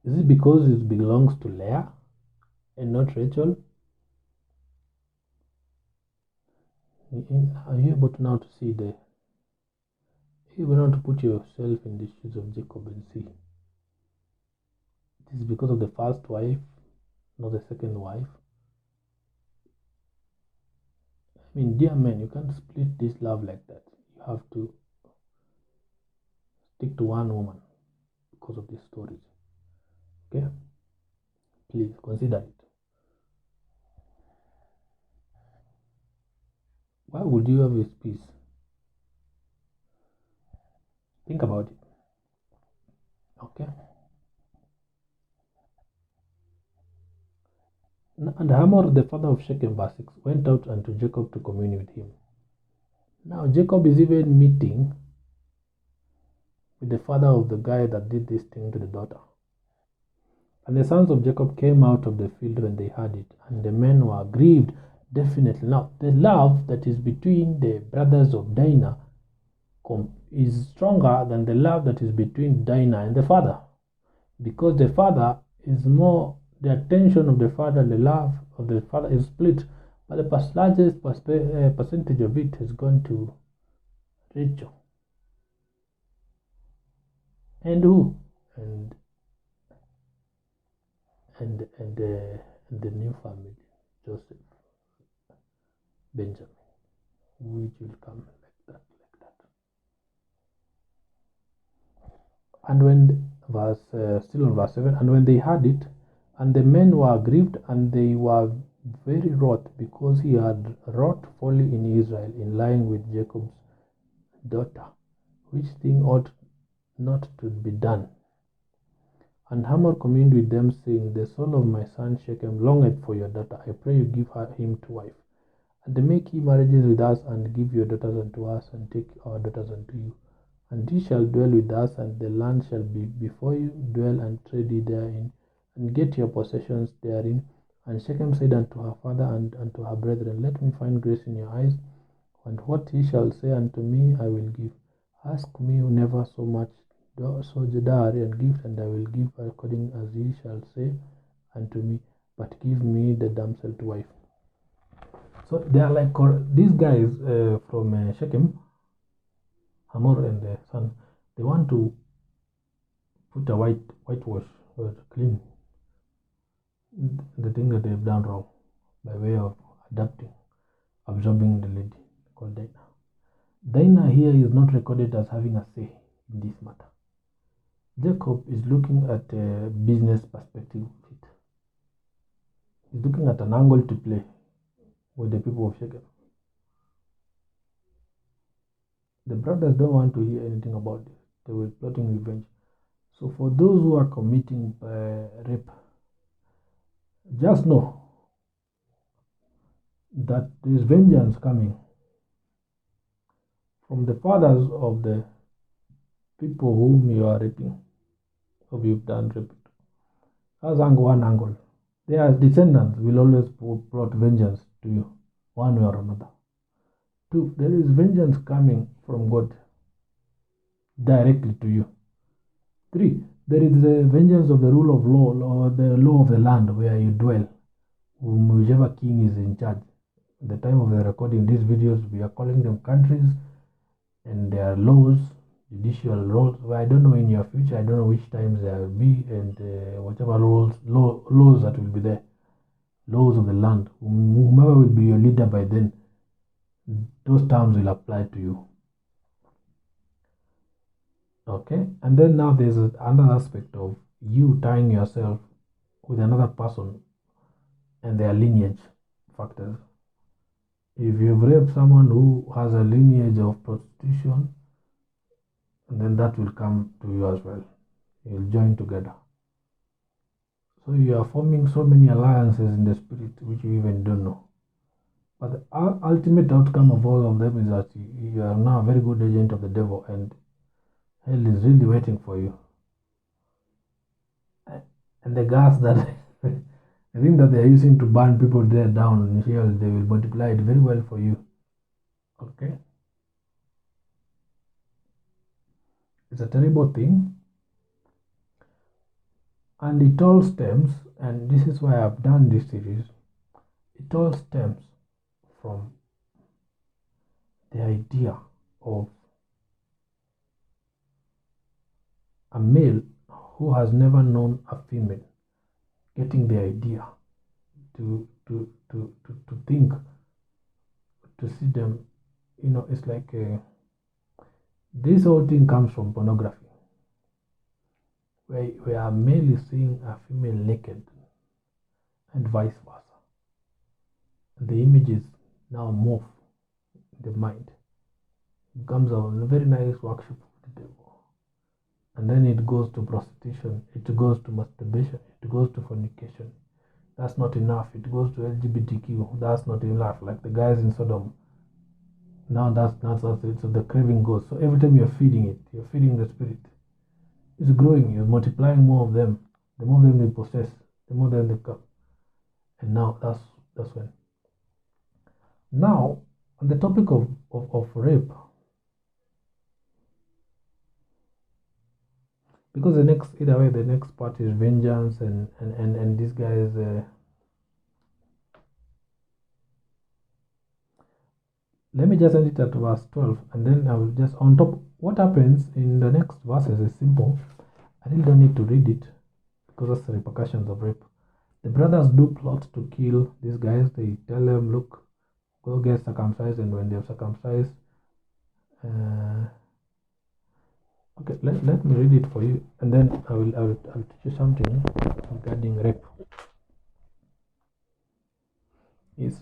Is it because it belongs to Leah and not Rachel? Are you able to now to see the... Are you able to put yourself in the shoes of Jacob and see? It is because of the first wife, not the second wife. I mean, dear men, you can't split this love like that. You have to stick to one woman because of these stories. Okay? Please consider it. Why would you have his peace? Think about it. Okay? And Hamor, the father of Shechem, verse 6, went out unto Jacob to commune with him. Now Jacob is even meeting with the father of the guy that did this thing to the daughter. And the sons of Jacob came out of the field when they heard it, and the men were grieved, definitely. Now, the love that is between the brothers of Dinah is stronger than the love that is between Dinah and the father. Because the father is more, the attention of the father, the love of the father is split, but the largest percentage of it has gone to Rachel. And who? And the new family, Joseph, Benjamin, which will come like that. And when still on verse 7, and when they heard it, and the men were grieved, and they were very wroth, because he had wrought folly in Israel in lying with Jacob's daughter, which thing ought not to be done. And Hamor communed with them, saying, the soul of my son Shechem longeth for your daughter. I pray you give him to wife. And make ye marriages with us, and give your daughters unto us, and take our daughters unto you. And ye shall dwell with us, and the land shall be before you. Dwell and trade ye therein, and get your possessions therein. And Shechem said unto her father and unto her brethren, Let me find grace in your eyes, and what ye shall say unto me I will give. Ask me never so much dowry and gift, and I will give according as ye shall say unto me, but give me the damsel to wife. So they are like these guys from Shechem, Hamor and the son. They want to put a whitewash or clean the thing that they've done wrong by way of absorbing the lady called Dinah. Dinah here is not recorded as having a say in this matter. Jacob is looking at a business perspective of it. He's looking at an angle to play with the people of Shechem. The brothers don't want to hear anything about this. They were plotting revenge. So for those who are committing rape, just know that there is vengeance coming from the fathers of the people whom you are raping, or you've done rape. That's one angle. Their descendants will always plot vengeance to you, one way or another. Two, there is vengeance coming from God directly to you. Three, there is the vengeance of the rule of law or the law of the land where you dwell, whichever king is in charge. At the time of the recording these videos, we are calling them countries and their laws, judicial laws. Well, I don't know in your future, I don't know which times there will be, and whatever laws that will be there, laws of the land, whomever will be your leader by then, those terms will apply to you. Okay, and then now there's another aspect of you tying yourself with another person and their lineage factors. If you've raped someone who has a lineage of prostitution, then that will come to you as well. You'll join together. So you are forming so many alliances in the spirit which you even don't know. But the ultimate outcome of all of them is that you are now a very good agent of the devil, and hell is really waiting for you. And the gas that I think that they are using to burn people there down in hell, they will multiply it very well for you. Okay? It's a terrible thing. And it all stems, and this is why I've done this series, it all stems from the idea of a male who has never known a female getting the idea to think, to see them, it's like this whole thing comes from pornography, where a male is seeing a female naked and vice versa. The images now morph in the mind. It becomes a very nice workshop of the devil. And then it goes to prostitution, it goes to masturbation, it goes to fornication. That's not enough. It goes to LGBTQ. That's not enough. Like the guys in Sodom. Now that's it. So the craving goes. So every time you're feeding it, you're feeding the spirit. It's growing. You're multiplying more of them. The more of them they possess, the more them they come. And now that's when. Now on the topic of rape. Because the next part is vengeance and these guys let me just end it at verse 12, and then I will just on top. What happens in the next verses is simple. I really don't need to read it because that's the repercussions of rape. The brothers do plot to kill these guys. They tell them, look, go get circumcised, and when they're circumcised, okay, let me read it for you, and then I will teach you something regarding rape. It's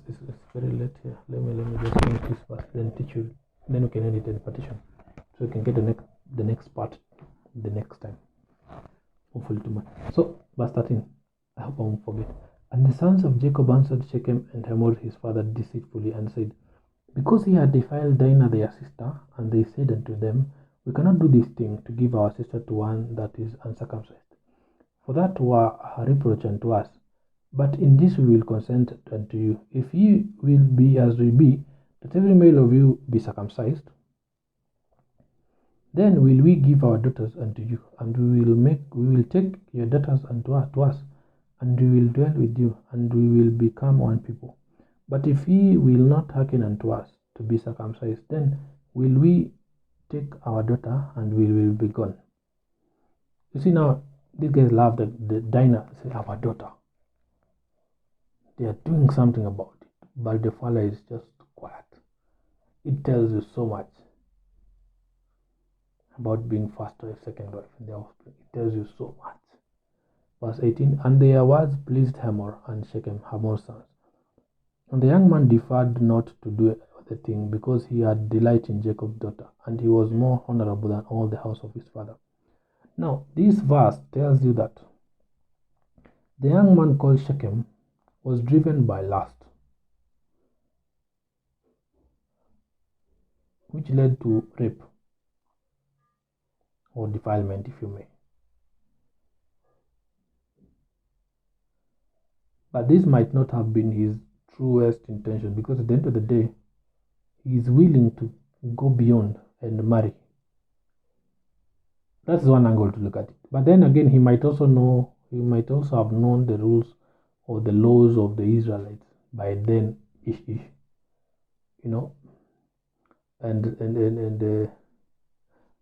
very late here. Let me just finish this part, then teach you. Then we can edit the partition, so you can get the next part the next time. Hopefully tomorrow. So verse 13. I hope I won't forget. And the sons of Jacob answered Shechem and Hamor his father deceitfully and said, because he had defiled Dinah their sister, and they said unto them, we cannot do this thing to give our sister to one that is uncircumcised, for that were a reproach unto us. But in this we will consent unto you, if ye will be as we be, that every male of you be circumcised, then will we give our daughters unto you, and we will take your daughters unto us, and we will dwell with you, and we will become one people. But if ye will not hearken unto us to be circumcised, then will we take our daughter, and we will be gone. You see now, these guys love the Dinah, say our daughter. They are doing something about it, but the father is just quiet. It tells you so much about being first wife, second wife in their offspring. It tells you so much. Verse 18, and their words pleased Hamor and Shechem, Hamor's sons. And the young man deferred not to do the thing, because he had delight in Jacob's daughter, and he was more honorable than all the house of his father. Now, this verse tells you that the young man called Shechem was driven by lust, which led to rape or defilement, if you may. But this might not have been his truest intention, because at the end of the day, he is willing to go beyond and marry. That's one angle to look at it. But then again, he might also have known the rules or the laws of the Israelites by then, you know. But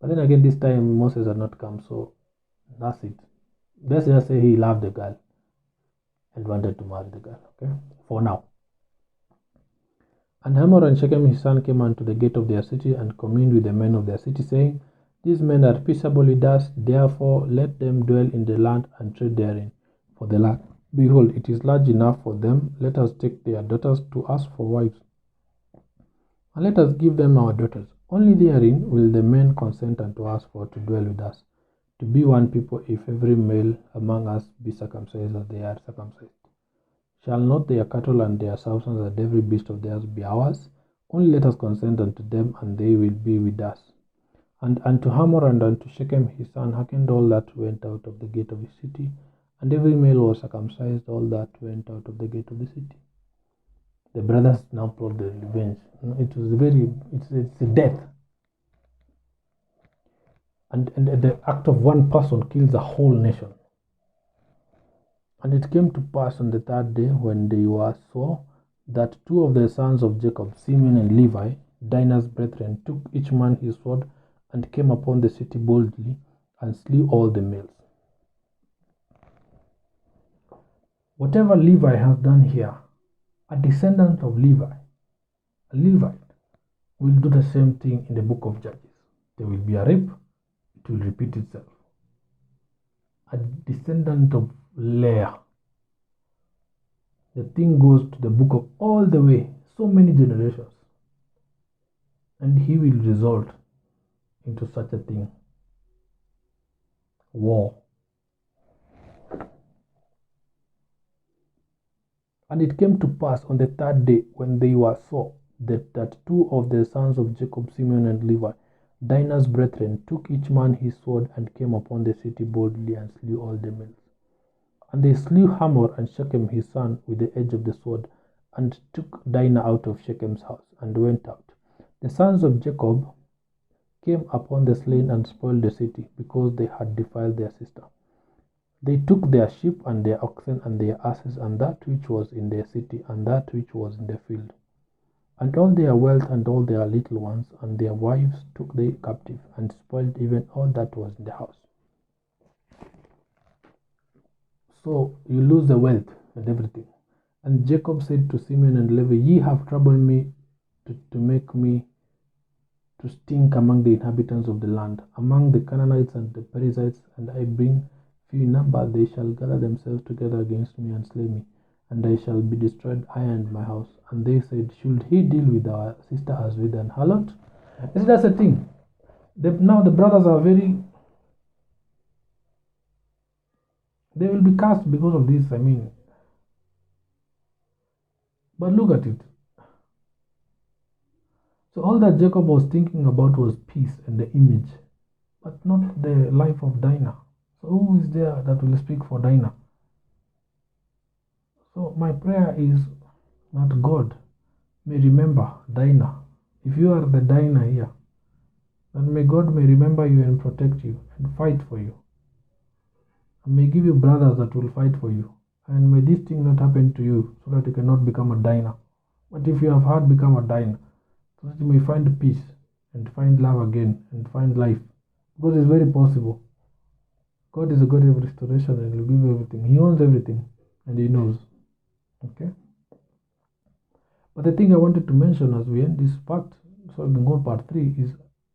then again, this time Moses had not come, so that's it. Let's just say he loved the girl and wanted to marry the girl, okay, for now. And Hamor and Shechem his son came unto the gate of their city, and communed with the men of their city, saying, these men are peaceable with us, therefore let them dwell in the land and trade therein. For the land, behold, it is large enough for them. Let us take their daughters to us for wives, and let us give them our daughters. Only therein will the men consent unto us for to dwell with us, to be one people, if every male among us be circumcised as they are circumcised. Shall not their cattle and their substance and every beast of theirs be ours? Only let us consent unto them, and they will be with us. And unto Hamor and unto Shechem his son hearkened all that went out of the gate of his city, and every male was circumcised, all that went out of the gate of the city. The brothers now plot the revenge. It's a death. And the act of one person kills a whole nation. And it came to pass on the third day, when they were so, that two of the sons of Jacob, Simeon and Levi, Dinah's brethren, took each man his sword, and came upon the city boldly, and slew all the males. Whatever Levi has done here, a descendant of Levi, a Levite, will do the same thing in the book of Judges. There will be a rape, it will repeat itself. A descendant of Leah. The thing goes to the book of all the way, so many generations. And he will result into such a thing. War. And it came to pass on the third day, when they were so, that two of the sons of Jacob, Simeon and Levi, Dinah's brethren, took each man his sword, and came upon the city boldly, and slew all the males. And they slew Hamor and Shechem his son with the edge of the sword, and took Dinah out of Shechem's house, and went out. The sons of Jacob came upon the slain, and spoiled the city, because they had defiled their sister. They took their sheep, and their oxen, and their asses, and that which was in their city, and that which was in the field, and all their wealth, and all their little ones, and their wives took they captive, and spoiled even all that was in the house. So you lose the wealth and everything. And Jacob said to Simeon and Levi, ye have troubled me to make me to stink among the inhabitants of the land, among the Canaanites and the Perizzites, and I bring few in number. They shall gather themselves together against me and slay me, and I shall be destroyed, I and my house. And they said, should he deal with our sister as with an harlot? You see, that's the thing. Now the brothers are they will be cast because of this, But look at it. So all that Jacob was thinking about was peace and the image, but not the life of Dinah. So who is there that will speak for Dinah? So my prayer is that God may remember Dinah. If you are the Dinah here, that God may remember you and protect you and fight for you. And may give you brothers that will fight for you. And may this thing not happen to you so that you cannot become a Dinah. But if you have had become a Dinah, so that you may find peace and find love again and find life. Because it's very possible. God is a God of restoration and will give everything. He owns everything and He knows. Okay? But the thing I wanted to mention as we end this part, so we can go part 3, is,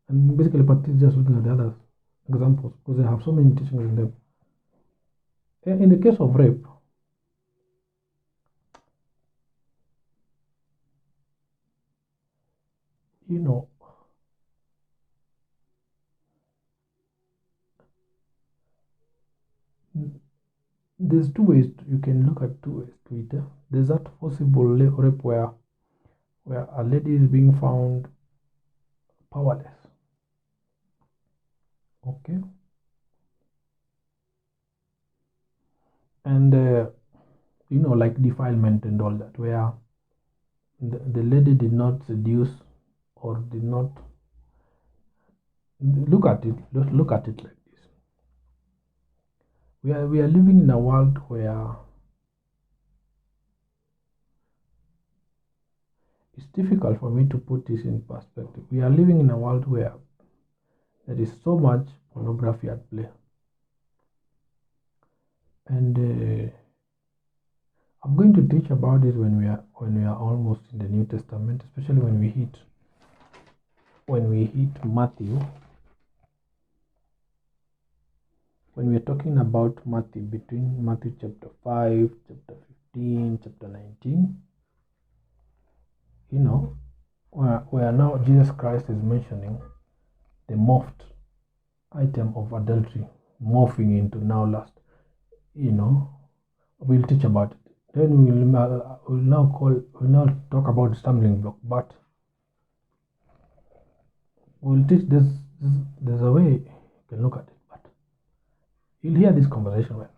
and basically part 3 is just looking at the other examples because I have so many teachings in them. In the case of rape, you know, there's two ways you can look at 2 ways to it. There's that possible rape where a lady is being found powerless. Okay. And you know, like defilement and all that, where the lady did not seduce or did not look at it. Just look at it like this. We are living in a world where it's difficult for me to put this in perspective. We are living in a world where there is so much pornography at play, and I'm going to teach about it when we are almost in the New Testament, especially when we hit Matthew. When we are talking about Matthew, between Matthew chapter 5, chapter 15, chapter 19, you know, where now Jesus Christ is mentioning the morphed item of adultery, morphing into now lust. You know, we'll teach about it. Then we'll now talk about the stumbling block, but we'll teach this. There's a way you can look at it, but you'll hear this conversation well.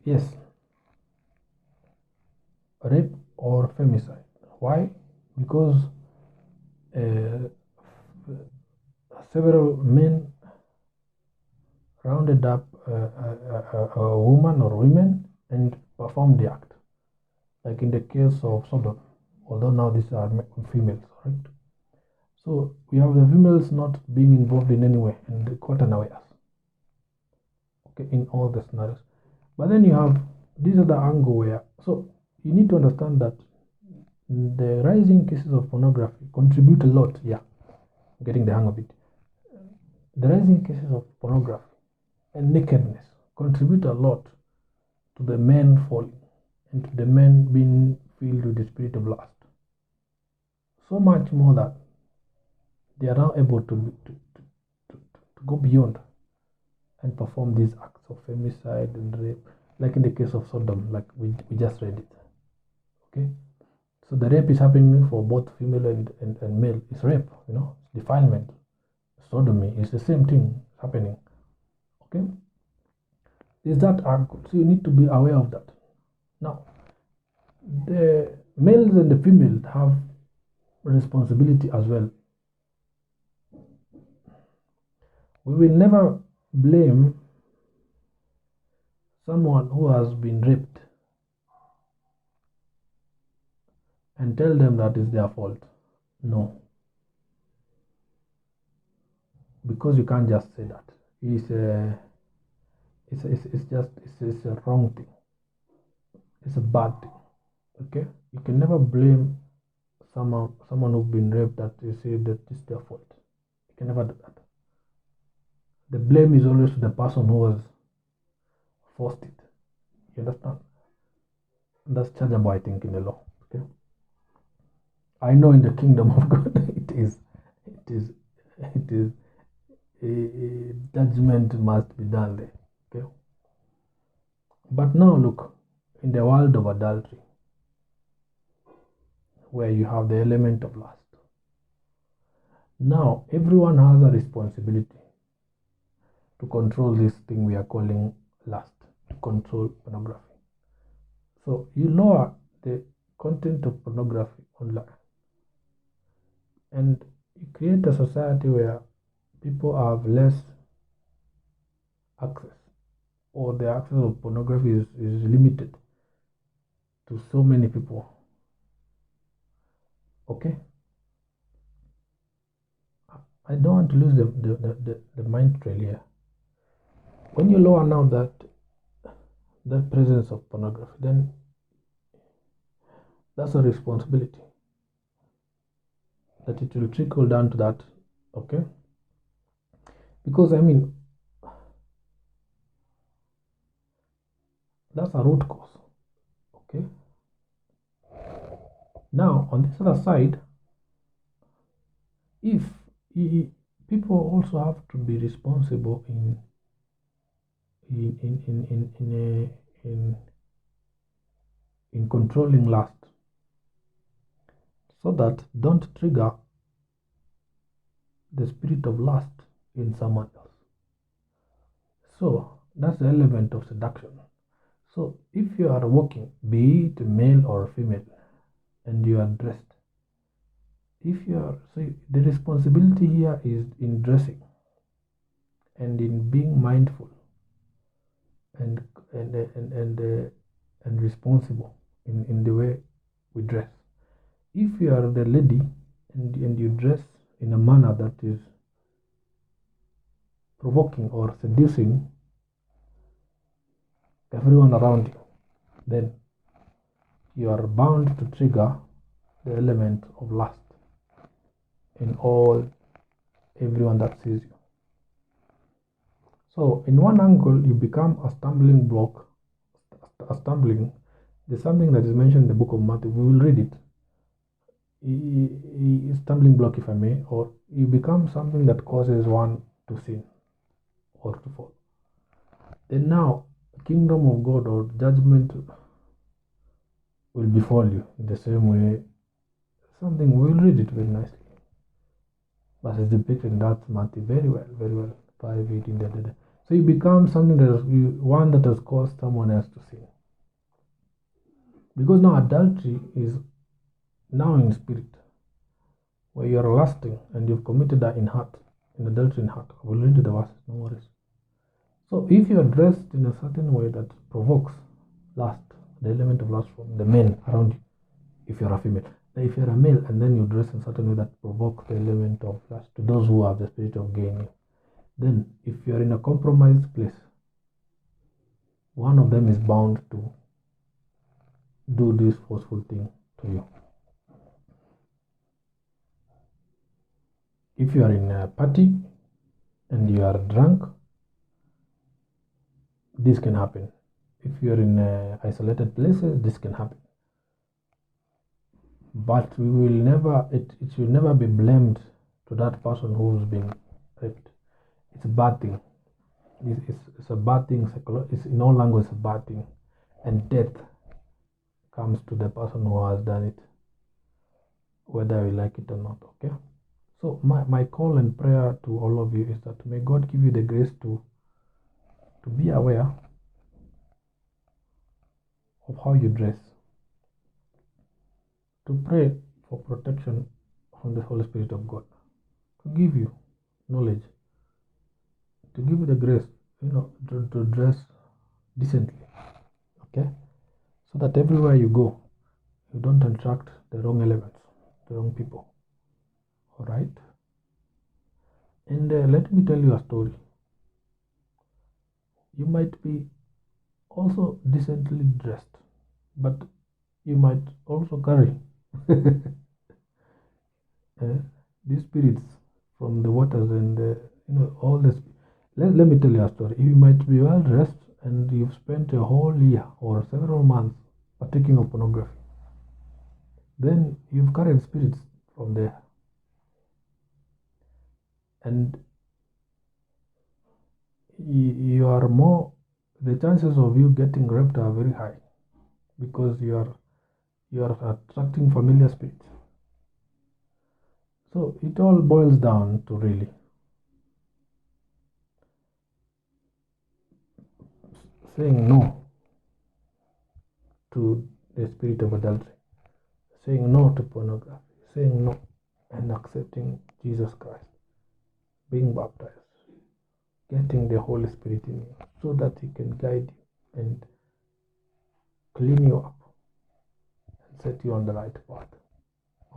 Yes, rape or femicide. Why? Because several men rounded up a woman or women and performed the act, like in the case of Sodom, although now these are females, right? So we have the females not being involved in any way and caught unawares, okay, in all the scenarios. But then you have this other angle where, so you need to understand that the rising cases of pornography contribute a lot. Yeah, getting the hang of it. The rising cases of pornography and nakedness contribute a lot to the men falling and to the men being filled with the spirit of lust. So much more that they are now able to go beyond and perform these acts of femicide and rape, like in the case of Sodom, like we just read it. Okay, so the rape is happening for both female and male. It's rape, you know, it's defilement, sodomy. It's the same thing happening. Okay, is that angle? So you need to be aware of that. Now, the males and the females have responsibility as well. We will never blame someone who has been raped and tell them that is their fault. No. Because you can't just say that. It's a wrong thing. It's a bad thing. Okay? You can never blame someone who's been raped that you say that it's their fault. You can never do that. The blame is always to the person who has forced it. You understand? That's chargeable, I think, in the law. Okay? I know in the kingdom of God it is a judgment must be done there. Okay? But now look, in the world of adultery, where you have the element of lust, now everyone has a responsibility to control this thing we are calling lust, to control pornography. So you lower the content of pornography online. And you create a society where people have less access, or the access of pornography is limited to so many people. Okay? I don't want to lose the mind trail here. When you lower now that presence of pornography, then that's a responsibility that it will trickle down to that. Okay? Because I mean, that's a root cause. Okay? Now on this other side, if people also have to be responsible in controlling lust, so that don't trigger the spirit of lust in someone else. So that's the element of seduction. So if you are walking, be it male or female, and you are dressed, if you are, so the responsibility here is in dressing and in being mindful and responsible in the way we dress. If you are the lady and you dress in a manner that is provoking or seducing everyone around you, then you are bound to trigger the element of lust in everyone that sees you. So in one angle, you become a stumbling block. There's something that is mentioned in the book of Matthew. We will read it. Stumbling block, if I may, or you become something that causes one to sin or to fall. Then now, the kingdom of God or judgment will befall you in the same way. Something, we will read it very nicely. But it's depicted in that Matthew very well. 5:18. So you become something that is one that has caused someone else to sin. Because now adultery is now in spirit, where you are lusting and you've committed that in heart, in adultery in heart. I will read the verses, no worries. So if you are dressed in a certain way that provokes lust, the element of lust from the men around you, if you are a female. Now if you are a male and then you dress in a certain way that provokes the element of lust to those who have the spirit of gain, then if you are in a compromised place, one of them is bound to do this forceful thing to you. If you are in a party and you are drunk, this can happen. If you are in isolated places, this can happen. But we will never, it should never be blamed to that person who's been raped. It's a bad thing. It's a bad thing. It's in all language, it's a bad thing. And death comes to the person who has done it, whether you like it or not. Okay? So my call and prayer to all of you is that may God give you the grace to be aware of how you dress, to pray for protection from the Holy Spirit of God, to give you knowledge, to give you the grace, to dress decently, okay? So that everywhere you go, you don't attract the wrong elements, the wrong people, all right? And let me tell you a story. You might be also decently dressed, but you might also carry these spirits from the waters and all this. Let me tell you a story. You might be well dressed and you've spent a whole year or several months partaking of pornography. Then you've carried spirits from there, and you are more, the chances of you getting raped are very high because you are attracting familiar spirits. So it all boils down to really saying no to the spirit of adultery, saying no to pornography, saying no and accepting Jesus Christ, being baptized, getting the Holy Spirit in you so that He can guide you and clean you up and set you on the right path.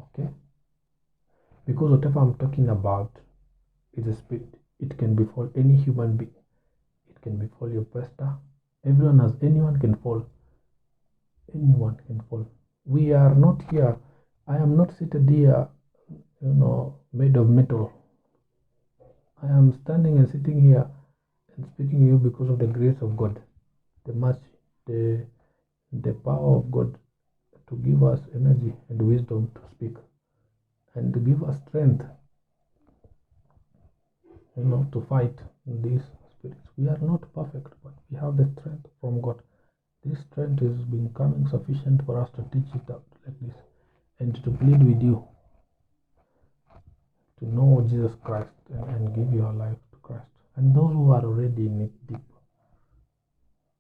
Okay? Because whatever I'm talking about is a spirit. It can befall any human being. It can befall your pastor. Anyone can fall. Anyone can fall. We are not here. I am not seated here, made of metal. I am standing and sitting here and speaking to you because of the grace of God, the mercy, the power of God to give us energy and wisdom to speak and to give us strength, to fight these spirits. We are not perfect, but we have the strength from God. This strength is becoming sufficient for us to teach it out like this and to plead with you to know Jesus Christ and give your life to Christ. And those who are already in it deep,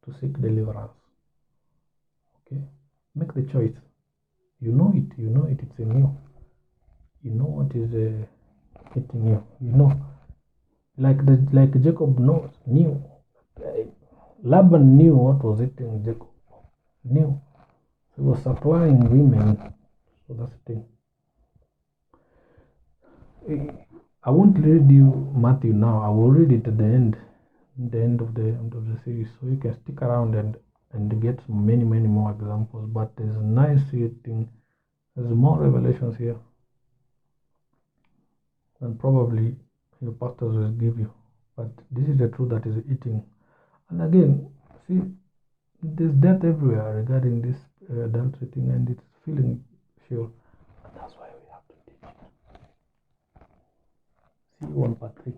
to seek deliverance. Okay? Make the choice. You know it, it's in you. You know what is hitting you. Like Jacob knew. Laban knew what was hitting Jacob. Knew. He was supplying women. So that's the thing. I won't read you Matthew now. I will read it at the end of the series, so you can stick around and get many more examples. But there's a nice thing. There's more revelations here, and probably your pastors will give you. But this is the truth that is eating. And again, see, there's death everywhere regarding this adultery thing, and it's feeling sure. And that's why we have to teach. See you on part 3.